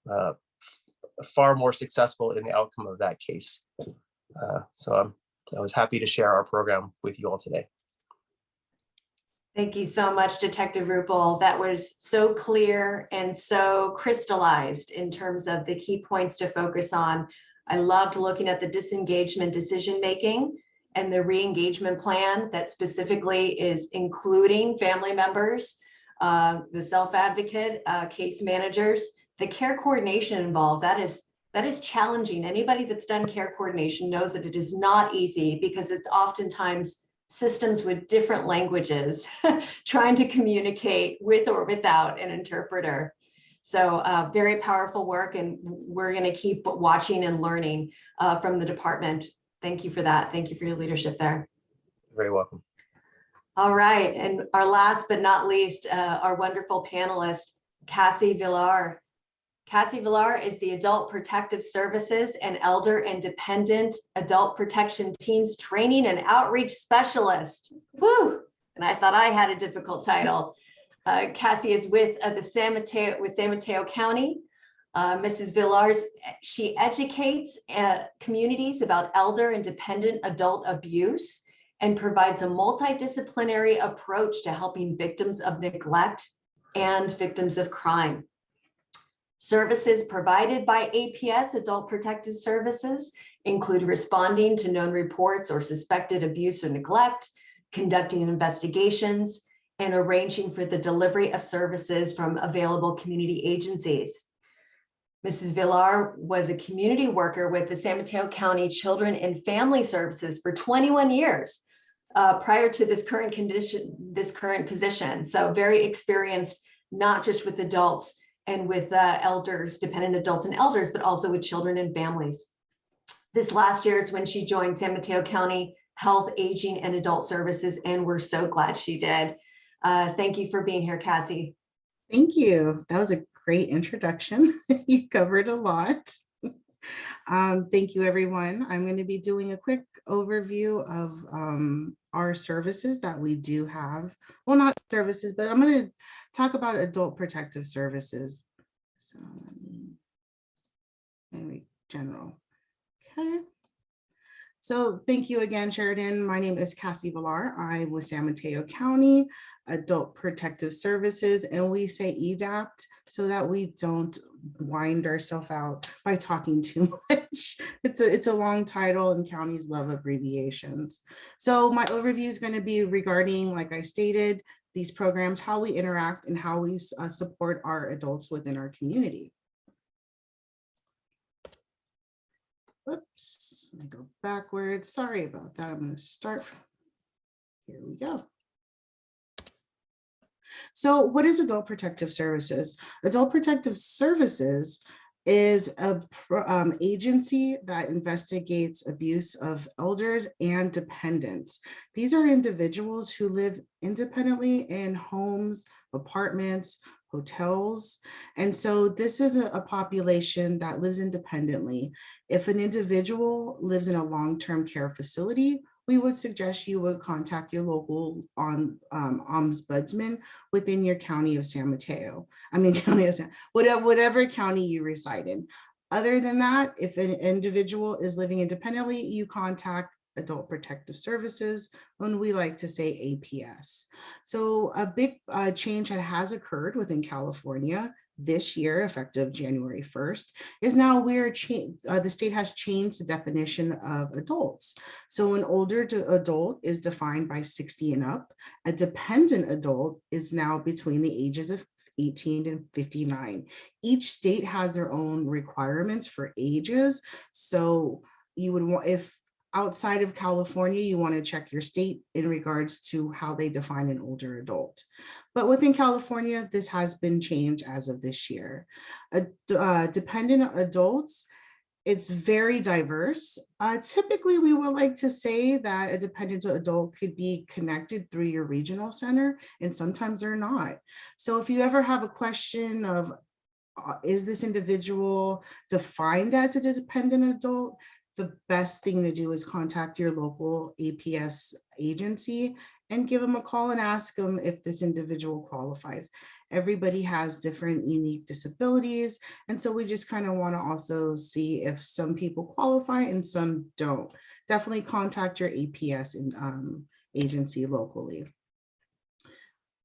far more successful in the outcome of that case. So I was happy to share our program with you all today. Thank you so much, Detective Rupel. That was so clear and so crystallized in terms of the key points to focus on. I loved looking at the disengagement decision-making and the re-engagement plan that specifically is including family members, the self-advocate, case managers, the care coordination involved. That is challenging. Anybody that's done care coordination knows that it is not easy because it's oftentimes systems with different languages trying to communicate with or without an interpreter. So very powerful work, and we're going to keep watching and learning from the department. Thank you for that. Thank you for your leadership there. You're very welcome. All right, and our last but not least, our wonderful panelist, Cassie Villar. Cassie Villar is the Adult Protective Services and Elder and Dependent Adult Protection Teams Training and Outreach Specialist. Woo! And I thought I had a difficult title. Cassie is with San Mateo County. Mrs. Villars, she educates communities about elder and dependent adult abuse and provides a multidisciplinary approach to helping victims of neglect and victims of crime. Services provided by APS, Adult Protective Services, include responding to known reports or suspected abuse or neglect, conducting investigations, and arranging for the delivery of services from available community agencies. Mrs. Villar was a community worker with the San Mateo County Children and Family Services for 21 years prior to this current position. So very experienced, not just with adults and with elders, dependent adults and elders, but also with children and families. This last year is when she joined San Mateo County Health, Aging, and Adult Services, and we're so glad she did. Thank you for being here, Cassie. Thank you. That was a great introduction. You covered a lot. Thank you, everyone. I'm going to be doing a quick overview of our services that we do have. Well, not services, but I'm going to talk about adult protective services. So, general. Okay. So thank you again, Sheridan. My name is Cassie Villar. I'm with San Mateo County Adult Protective Services, and we say EDAPT so that we don't wind ourselves out by talking too much. It's a long title and counties love abbreviations. So my overview is going to be regarding, like I stated, these programs, how we interact and how we support our adults within our community. Whoops, let me go backwards. Sorry about that. I'm going to start. Here we go. So what is Adult Protective Services? Adult Protective Services is a agency that investigates abuse of elders and dependents. These are individuals who live independently in homes, apartments, hotels. And so this is a population that lives independently. If an individual lives in a long-term care facility, we would suggest you would contact your local ombudsman within your county of San Mateo. I mean, whatever county you reside in. Other than that, if an individual is living independently, you contact Adult Protective Services, when we like to say APS. So a big change that has occurred within California this year, effective January 1st, is now the state has changed the definition of adults. So an older adult is defined by 60 and up. A dependent adult is now between the ages of 18 and 59. Each state has their own requirements for ages. So you would want, if outside of California, you want to check your state in regards to how they define an older adult. But within California, this has been changed as of this year. Dependent adults, it's very diverse. Typically, we would like to say that a dependent adult could be connected through your regional center, and sometimes they're not. So if you ever have a question of, is this individual defined as a dependent adult? The best thing to do is contact your local APS agency and give them a call and ask them if this individual qualifies. Everybody has different unique disabilities. And so we just kind of want to also see if some people qualify and some don't. Definitely contact your APS agency locally.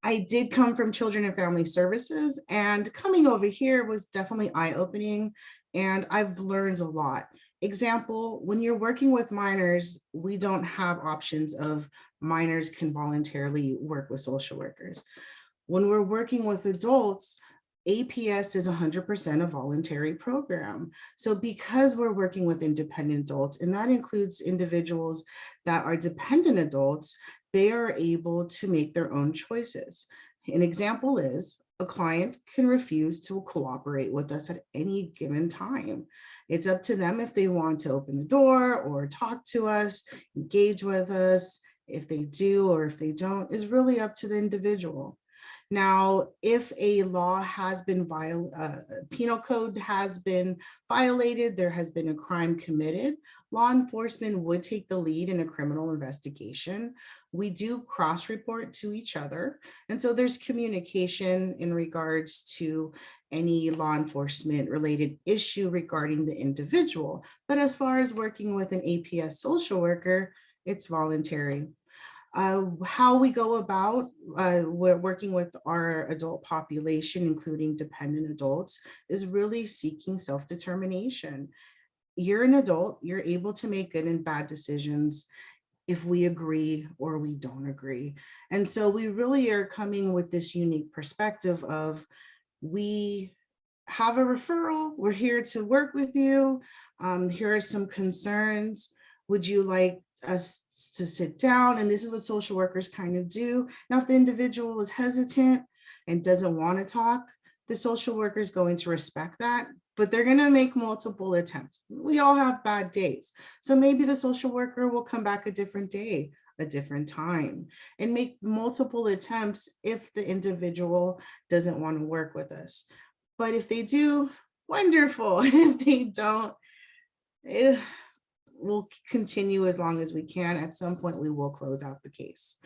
I did come from Children and Family Services, and coming over here was definitely eye-opening, and I've learned a lot. Example, when you're working with minors, we don't have options of minors can voluntarily work with social workers. When we're working with adults, APS is 100% a voluntary program. So because we're working with independent adults, and that includes individuals that are dependent adults, they are able to make their own choices. An example is a client can refuse to cooperate with us at any given time. It's up to them if they want to open the door or talk to us, engage with us. If they do or if they don't is really up to the individual. Now, if a law has been penal code has been violated, there has been a crime committed, law enforcement would take the lead in a criminal investigation. We do cross-report to each other. And so there's communication in regards to any law enforcement related issue regarding the individual. But as far as working with an APS social worker, it's voluntary. How we go about we're working with our adult population, including dependent adults, is really seeking self-determination. You're an adult, you're able to make good and bad decisions if we agree or we don't agree. And so we really are coming with this unique perspective of, we have a referral, we're here to work with you. Here are some concerns. Would you like us to sit down? And this is what social workers kind of do. Now, if the individual is hesitant and doesn't want to talk, the social worker is going to respect that, but they're going to make multiple attempts. We all have bad days. So maybe the social worker will come back a different day, a different time, and make multiple attempts if the individual doesn't want to work with us. But if they do, wonderful. If they don't, we'll continue as long as we can. At some point, we will close out the case.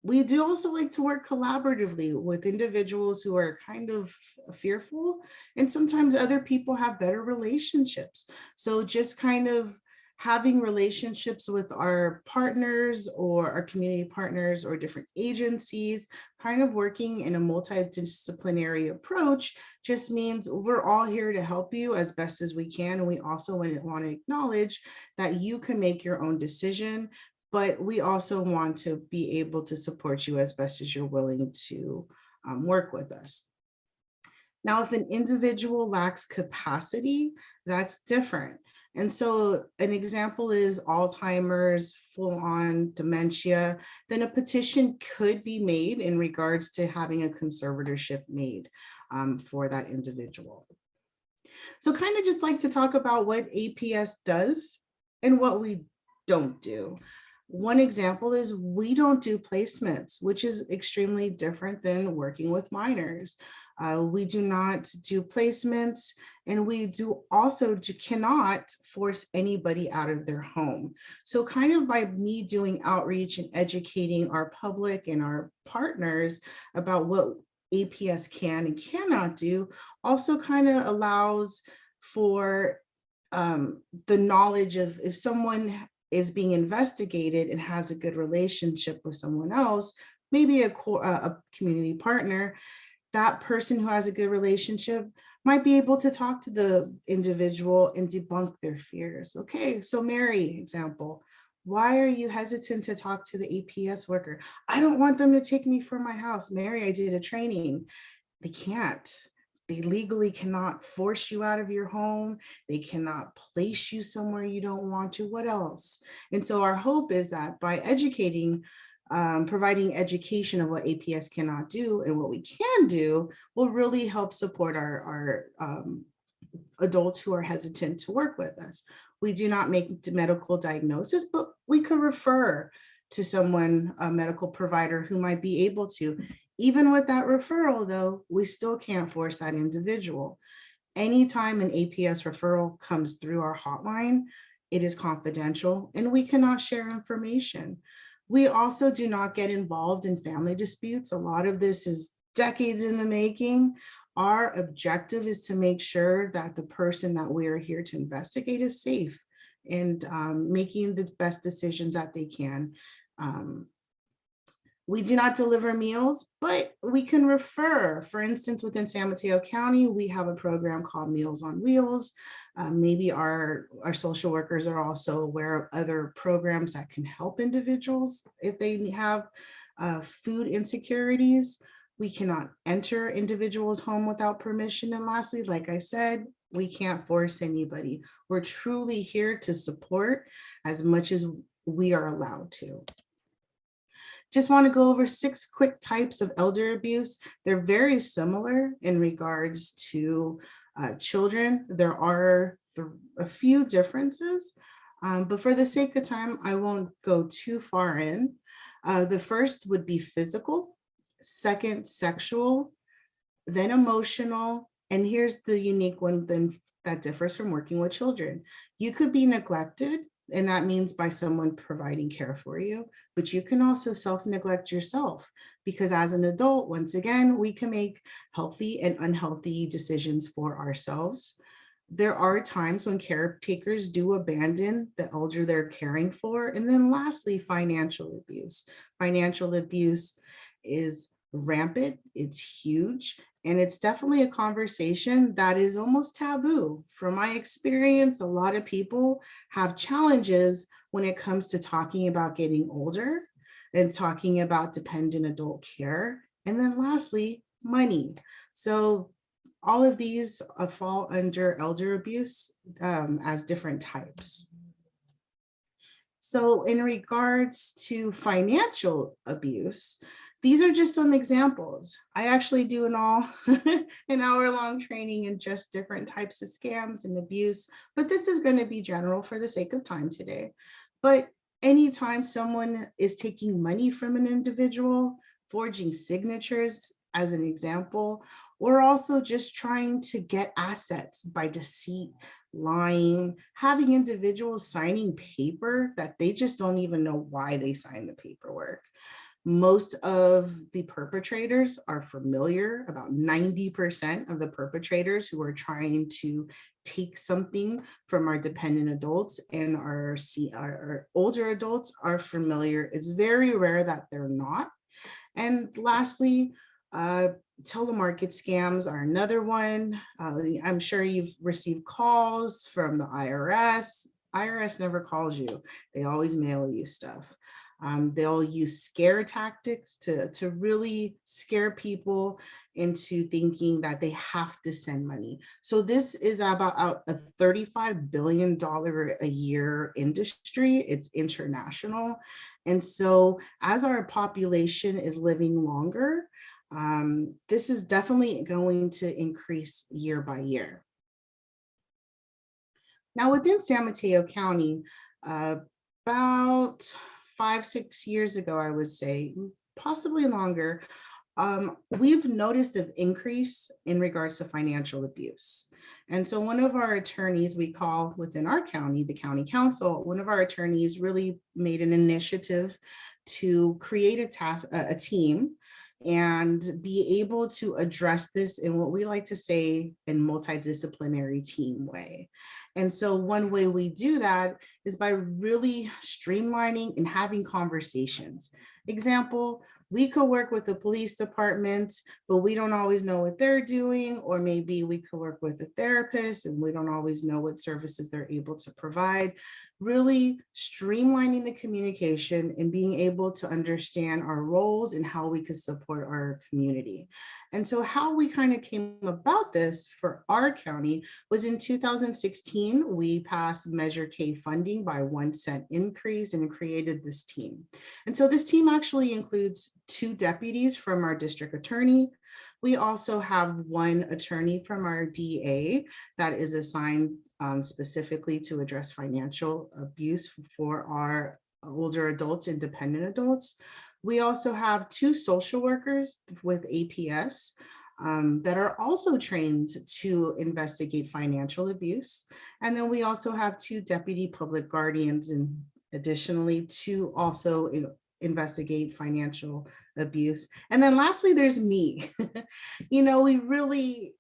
We do also like to work collaboratively with individuals who are kind of fearful, and sometimes other people have better relationships. So just kind of having relationships with our partners or our community partners or different agencies, kind of working in a multidisciplinary approach just means we're all here to help you as best as we can. And we also want to acknowledge that you can make your own decision, but we also want to be able to support you as best as you're willing to work with us. Now, if an individual lacks capacity, that's different. And so an example is Alzheimer's, full-on dementia, then a petition could be made in regards to having a conservatorship made for that individual. So kind of just like to talk about what APS does and what we don't do. One example is we don't do placements, which is extremely different than working with minors. We do not do placements, and we cannot force anybody out of their home. So kind of by me doing outreach and educating our public and our partners about what APS can and cannot do, also kind of allows for the knowledge of, if someone is being investigated and has a good relationship with someone else, maybe a community partner, that person who has a good relationship might be able to talk to the individual and debunk their fears. Okay, so Mary, example, why are you hesitant to talk to the APS worker? I don't want them to take me from my house. Mary, I did a training. They can't. They legally cannot force you out of your home. They cannot place you somewhere you don't want to. What else? And so our hope is that by educating, providing education of what APS cannot do and what we can do will really help support our adults who are hesitant to work with us. We do not make medical diagnosis, but we could refer to someone, a medical provider who might be able to. Even with that referral, though, we still can't force that individual. Anytime an APS referral comes through our hotline, it is confidential and we cannot share information. We also do not get involved in family disputes. A lot of this is decades in the making. Our objective is to make sure that the person that we are here to investigate is safe and making the best decisions that they can. We do not deliver meals, but we can refer. For instance, within San Mateo County, we have a program called Meals on Wheels. Maybe our social workers are also aware of other programs that can help individuals if they have food insecurities. We cannot enter individuals' home without permission. And lastly, like I said, we can't force anybody. We're truly here to support as much as we are allowed to. Just want to go over 6 quick types of elder abuse. They're very similar in regards to children. There are a few differences, but for the sake of time, I won't go too far in. The first would be physical, second, sexual, then emotional, and here's the unique one then that differs from working with children. You could be neglected, and that means by someone providing care for you, but you can also self-neglect yourself, because as an adult, once again, we can make healthy and unhealthy decisions for ourselves. There are times when caretakers do abandon the elder they're caring for. And then lastly, financial abuse. Financial abuse is rampant, it's huge, and it's definitely a conversation that is almost taboo. From my experience, a lot of people have challenges when it comes to talking about getting older and talking about dependent adult care. And then lastly, money. So all of these fall under elder abuse as different types. So in regards to financial abuse, these are just some examples. I actually do an hour-long training in just different types of scams and abuse, but this is going to be general for the sake of time today. But anytime someone is taking money from an individual, forging signatures as an example, or also just trying to get assets by deceit, lying, having individuals signing paper that they just don't even know why they signed the paperwork. Most of the perpetrators are familiar. About 90% of the perpetrators who are trying to take something from our dependent adults and our older adults are familiar. It's very rare that they're not. And lastly, telemarket scams are another one. I'm sure you've received calls from the IRS. IRS never calls you. They always mail you stuff. They'll use scare tactics to really scare people into thinking that they have to send money. So this is about a $35 billion a year industry. It's international. And so as our population is living longer, this is definitely going to increase year by year. Now within San Mateo County, about 5-6 years ago, I would say, possibly longer, we've noticed an increase in regards to financial abuse. And so one of our attorneys, we call within our county, the county council, one of our attorneys really made an initiative to create a team and be able to address this in what we like to say in multidisciplinary team way. And so one way we do that is by really streamlining and having conversations. Example, we could work with the police department, but we don't always know what they're doing, or maybe we could work with a therapist and we don't always know what services they're able to provide. Really streamlining the communication and being able to understand our roles and how we could support our community. And so how we kind of came about this for our county was in 2016, we passed Measure K funding by 1 cent increase and created this team. And so this team actually includes 2 deputies from our district attorney. We also have 1 attorney from our DA that is assigned specifically to address financial abuse for our older adults and dependent adults. We also have 2 social workers with APS that are also trained to investigate financial abuse. And then we also have 2 deputy public guardians, and additionally 2 also investigate financial abuse. And then lastly, there's me. You know, we really,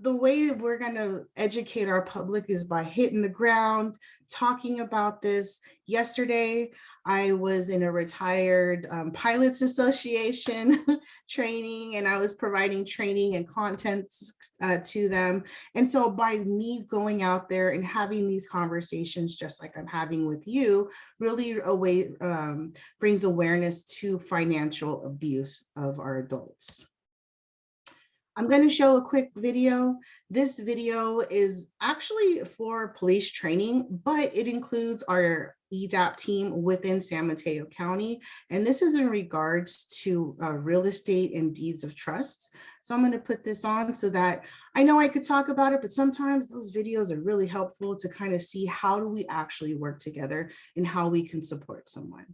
the way we're going to educate our public is by hitting the ground, talking about this. Yesterday, I was in a retired pilots association training, and I was providing training and content to them. And so by me going out there and having these conversations, just like I'm having with you, really brings awareness to financial abuse of our adults. I'm going to show a quick video. This video is actually for police training, but it includes our EDAP team within San Mateo County. And this is in regards to real estate and deeds of trust. So I'm going to put this on so that I know I could talk about it, but sometimes those videos are really helpful to kind of see how do we actually work together and how we can support someone.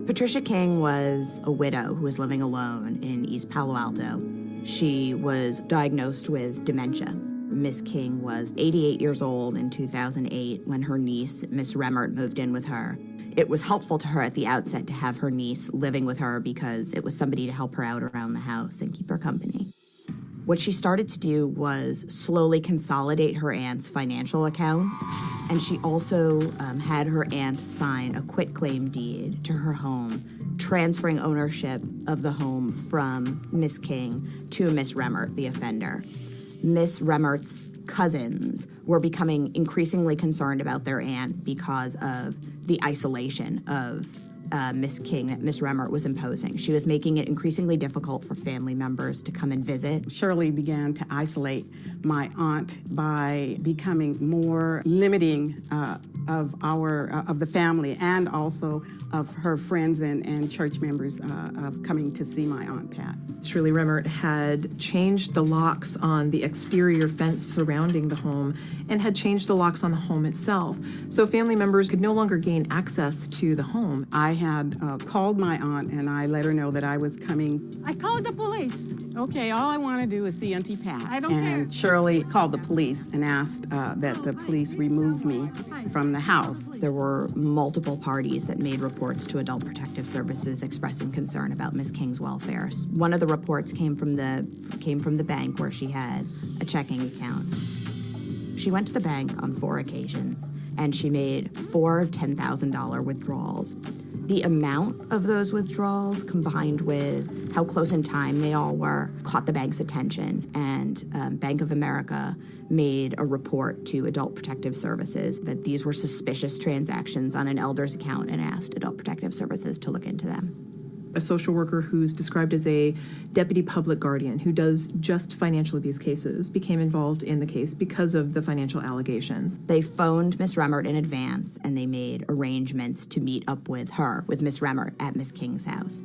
Patricia King was a widow who was living alone in East Palo Alto. She was diagnosed with dementia. Miss King was 88 years old in 2008 when her niece, Miss Remmert, moved in with her. It was helpful to her at the outset to have her niece living with her because it was somebody to help her out around the house and keep her company. What she started to do was slowly consolidate her aunt's financial accounts, and she also had her aunt sign a quitclaim deed to her home, transferring ownership of the home from Miss King to Miss Remmert, the offender. Miss Remmert's cousins were becoming increasingly concerned about their aunt because of the isolation of Miss King that Miss Remmert was imposing. She was making it increasingly difficult for family members to come and visit. Shirley began to isolate my aunt by becoming more limiting of the family and also of her friends and church members of coming to see my Aunt Pat. Shirley Remmert had changed the locks on the exterior fence surrounding the home and had changed the locks on the home itself. So family members could no longer gain access to the home. I had called my aunt and I let her know that I was coming. I called the police. Okay, all I want to do is see Auntie Pat. I don't care. And Shirley called the police and asked that the police remove me from the house. There were multiple parties that made reports to Adult Protective Services expressing concern about Miss King's welfare. One of the reports came from the bank where she had a checking account. She went to the bank on 4 occasions and she made 4 $10,000 withdrawals. The amount of those withdrawals combined with how close in time they all were caught the bank's attention, and Bank of America made a report to Adult Protective Services that these were suspicious transactions on an elder's account and asked Adult Protective Services to look into them. A social worker who's described as a deputy public guardian who does just financial abuse cases became involved in the case because of the financial allegations. They phoned Miss Remmert in advance and they made arrangements to meet up with her, with Miss Remmert, at Miss King's house.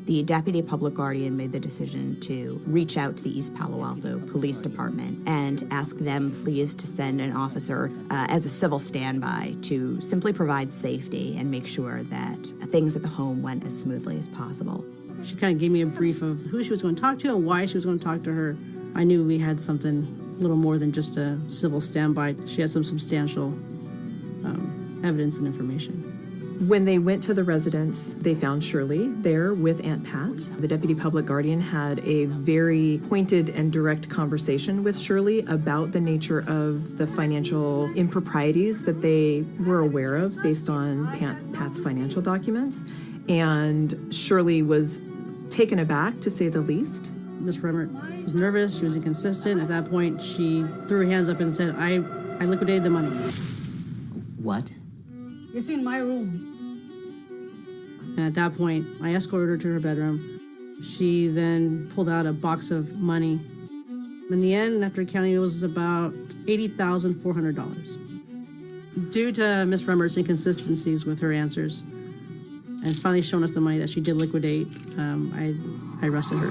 The deputy public guardian made the decision to reach out to the East Palo Alto Police Department and ask them please to send an officer as a civil standby to simply provide safety and make sure that things at the home went as smoothly as possible. She kind of gave me a brief of who she was going to talk to and why she was going to talk to her. I knew we had something a little more than just a civil standby. She had some substantial evidence and information. When they went to the residence, they found Shirley there with Aunt Pat. The deputy public guardian had a very pointed and direct conversation with Shirley about the nature of the financial improprieties that they were aware of based on Pat's financial documents. And Shirley was taken aback, to say the least. Miss Remmert was nervous, she was inconsistent. At that point, she threw her hands up and said, I liquidated the money. What? It's in my room. And at that point, I escorted her to her bedroom. She then pulled out a box of money. In the end, after counting, it was about $80,400. Due to Miss Remmert's inconsistencies with her answers, and finally showing us the money that she did liquidate, I arrested her.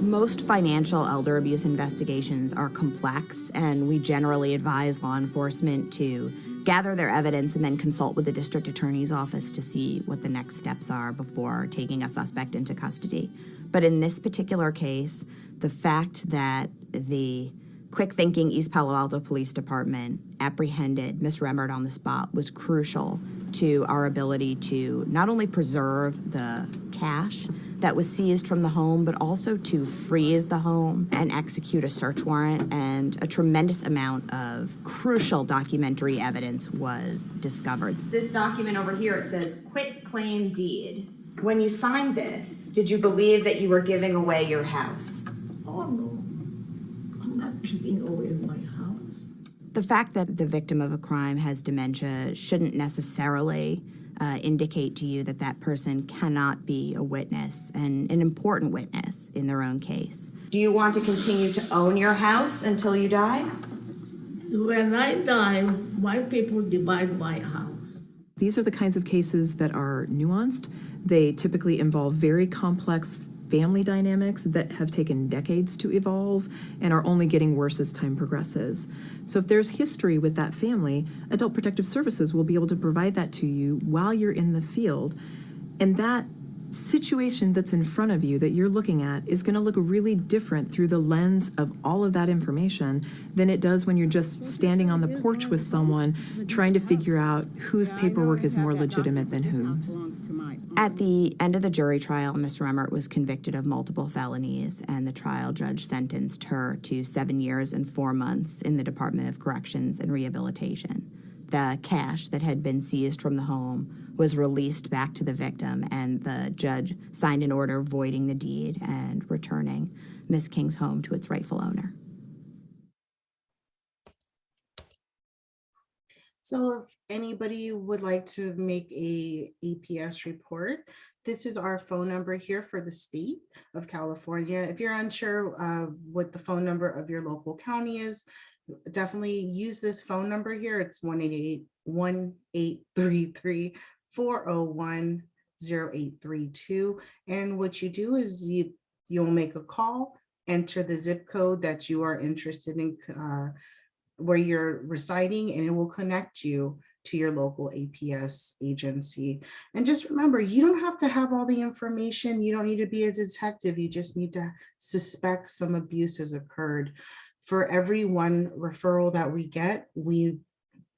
Most financial elder abuse investigations are complex, and we generally advise law enforcement to gather their evidence and then consult with the district attorney's office to see what the next steps are before taking a suspect into custody. But in this particular case, the fact that the quick-thinking East Palo Alto Police Department apprehended Miss Remmert on the spot was crucial to our ability to not only preserve the cash that was seized from the home, but also to freeze the home and execute a search warrant. And a tremendous amount of crucial documentary evidence was discovered. This document over here, it says quit claim deed. When you signed this, did you believe that you were giving away your house? Oh, no. I'm not giving away my house. The fact that the victim of a crime has dementia shouldn't necessarily indicate to you that that person cannot be a witness and an important witness in their own case. Do you want to continue to own your house until you die? When I die, my people divide my house. These are the kinds of cases that are nuanced. They typically involve very complex family dynamics that have taken decades to evolve and are only getting worse as time progresses. So if there's history with that family, Adult Protective Services will be able to provide that to you while you're in the field. And that situation that's in front of you that you're looking at is going to look really different through the lens of all of that information than it does when you're just standing on the porch with someone trying to figure out whose paperwork is more legitimate than whose. At the end of the jury trial, Ms. Remmert was convicted of multiple felonies, and the trial judge sentenced her to 7 years and 4 months in the Department of Corrections and Rehabilitation. The cash that had been seized from the home was released back to the victim, and the judge signed an order voiding the deed and returning Ms. King's home to its rightful owner. So if anybody would like to make a APS report, this is our phone number here for the state of California. If you're unsure what the phone number of your local county is, definitely use this phone number here. It's 1-888-401-0832. And what you do is you'll make a call, enter the zip code that you are interested in, where you're residing, and it will connect you to your local APS agency. And just remember, you don't have to have all the information. You don't need to be a detective. You just need to suspect some abuse has occurred. For every one referral that we get, we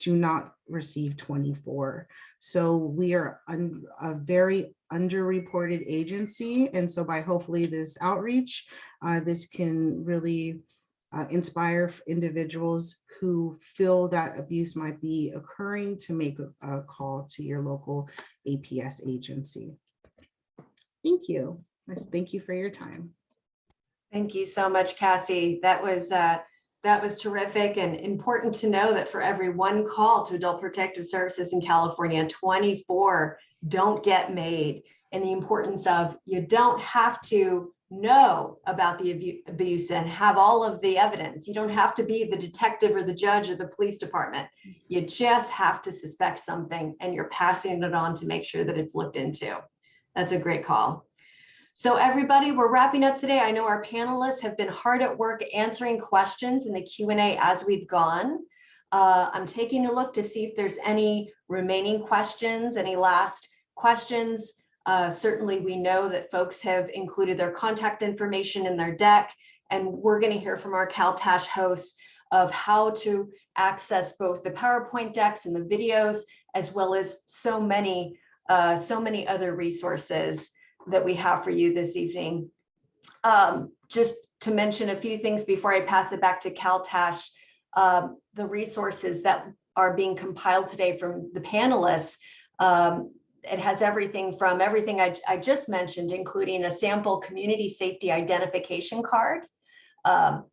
do not receive 24. So we are a very underreported agency. And so by hopefully this outreach, this can really inspire individuals who feel that abuse might be occurring to make a call to your local APS agency. Thank you. Thank you for your time. Thank you so much, Cassie. That was terrific, and important to know that for every one call to Adult Protective Services in California, 24 don't get made. And the importance of, you don't have to know about the abuse and have all of the evidence. You don't have to be the detective or the judge or the police department. You just have to suspect something, and you're passing it on to make sure that it's looked into. That's a great call. So everybody, we're wrapping up today. I know our panelists have been hard at work answering questions in the Q&A as we've gone. I'm taking a look to see if there's any remaining questions, any last questions. Certainly we know that folks have included their contact information in their deck, and we're going to hear from our CalTASH hosts of how to access both the PowerPoint decks and the videos, as well as so many other resources that we have for you this evening. Just to mention a few things before I pass it back to CalTASH, the resources that are being compiled today from the panelists, it has everything from everything I just mentioned, including a sample community safety identification card,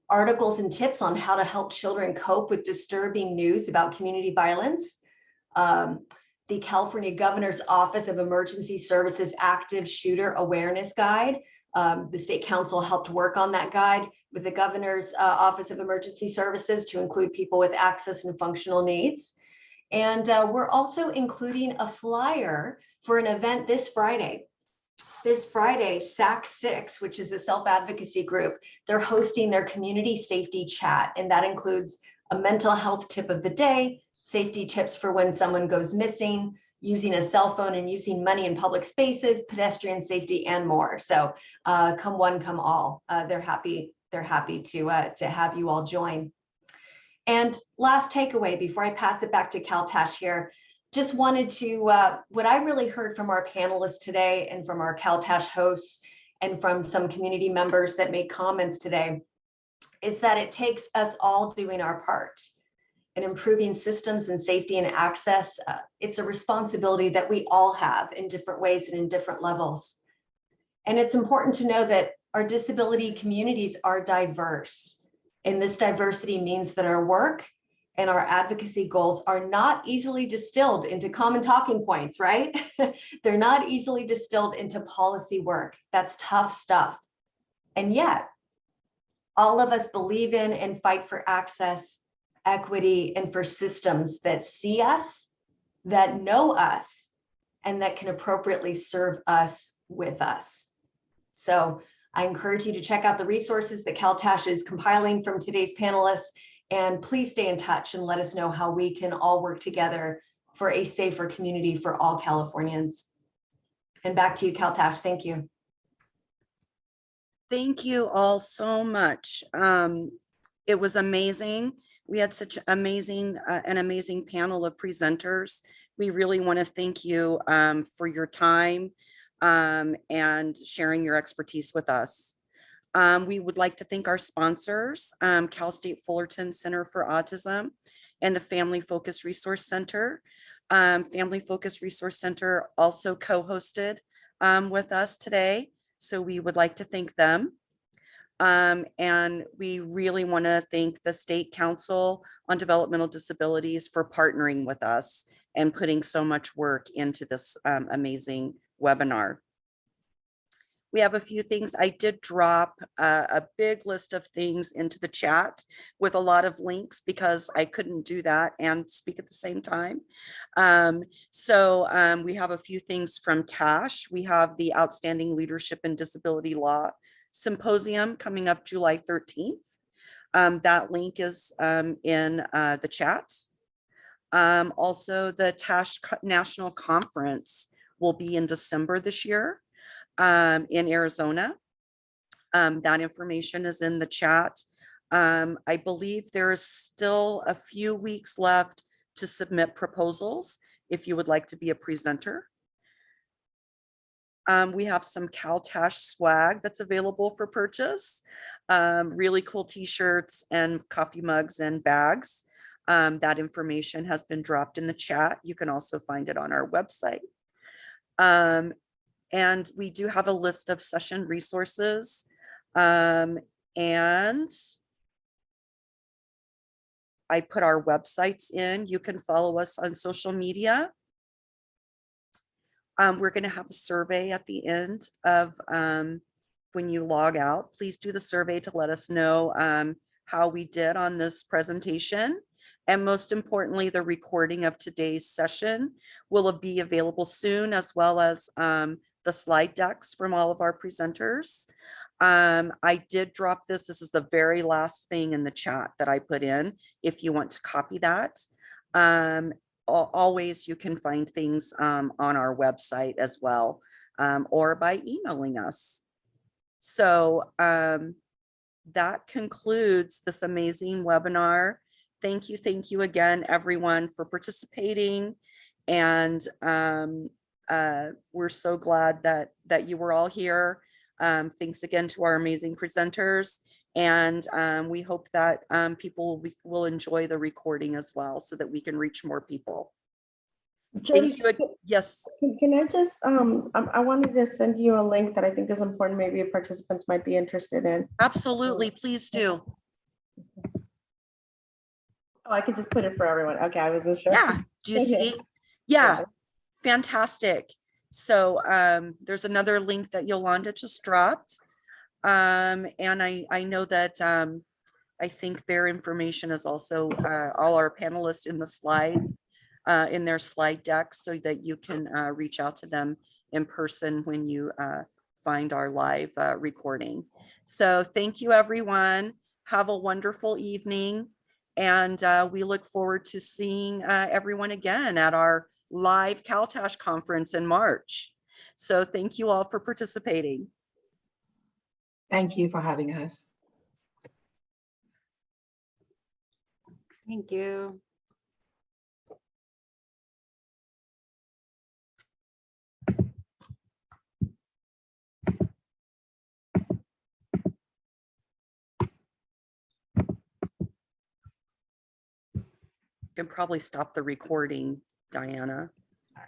articles and tips on how to help children cope with disturbing news about community violence, the California Governor's Office of Emergency Services Active Shooter Awareness Guide. The State Council helped work on that guide with the Governor's Office of Emergency Services to include people with access and functional needs. And we're also including a flyer for an event this Friday. This Friday, SAC6, which is a self-advocacy group, they're hosting their community safety chat, and that includes a mental health tip of the day, safety tips for when someone goes missing, using a cell phone and using money in public spaces, pedestrian safety, and more. So come one, come all. They're happy to have you all join. And last takeaway before I pass it back to CalTASH here, just wanted to, what I really heard from our panelists today and from our CalTASH hosts and from some community members that made comments today, is that it takes us all doing our part in improving systems and safety and access. It's a responsibility that we all have in different ways and in different levels. And it's important to know that our disability communities are diverse. And this diversity means that our work and our advocacy goals are not easily distilled into common talking points, right? They're not easily distilled into policy work. That's tough stuff. And yet, all of us believe in and fight for access, equity, and for systems that see us, that know us, and that can appropriately serve us with us. So I encourage you to check out the resources that CalTASH is compiling from today's panelists, and please stay in touch and let us know how we can all work together for a safer community for all Californians. And back to you, CalTASH. Thank you. Thank you all so much. It was amazing. We had such amazing, an amazing panel of presenters. We really want to thank you for your time and sharing your expertise with us. We would like to thank our sponsors, Cal State Fullerton Center for Autism and the Family Focus Resource Center. Family Focus Resource Center also co-hosted with us today, so we would like to thank them. And we really want to thank the State Council on Developmental Disabilities for partnering with us and putting so much work into this amazing webinar. We have a few things. I did drop a big list of things into the chat with a lot of links because I couldn't do that and speak at the same time. So we have a few things from TASH. We have the Outstanding Leadership in Disability Law Symposium coming up July 13th. That link is in the chat. Also, the TASH National Conference will be in December this year. In Arizona. That information is in the chat. I believe there is still a few weeks left to submit proposals if you would like to be a presenter. We have some CalTASH swag that's available for purchase. Really cool t-shirts and coffee mugs and bags. That information has been dropped in the chat. You can also find it on our website. And we do have a list of session resources. And I put our websites in. You can follow us on social media. We're going to have a survey at the end of when you log out. Please do the survey to let us know how we did on this presentation. And most importantly, the recording of today's session will be available soon, as well as the slide decks from all of our presenters. I did drop this. This is the very last thing in the chat that I put in. If you want to copy that, always you can find things on our website as well, or by emailing us. So that concludes this amazing webinar. Thank you again, everyone, for participating. And we're so glad that you were all here. Thanks again to our amazing presenters. And we hope that people will enjoy the recording as well so that we can reach more people. Jody, thank you. Yes. Can I just, I wanted to send you a link that I think is important, maybe participants might be interested in. Absolutely, please do. Oh, I could just put it for everyone. Okay, I wasn't sure. Yeah, do you see? Yeah, fantastic. So there's another link that Yolanda just dropped. And I know that I think their information is also all our panelists in the slide, in their slide deck, so that you can reach out to them in person when you find our live recording. So thank you, everyone. Have a wonderful evening. And we look forward to seeing everyone again at our live CalTASH conference in March. So thank you all for participating. Thank you for having us. Thank you. You can probably stop the recording, Diana.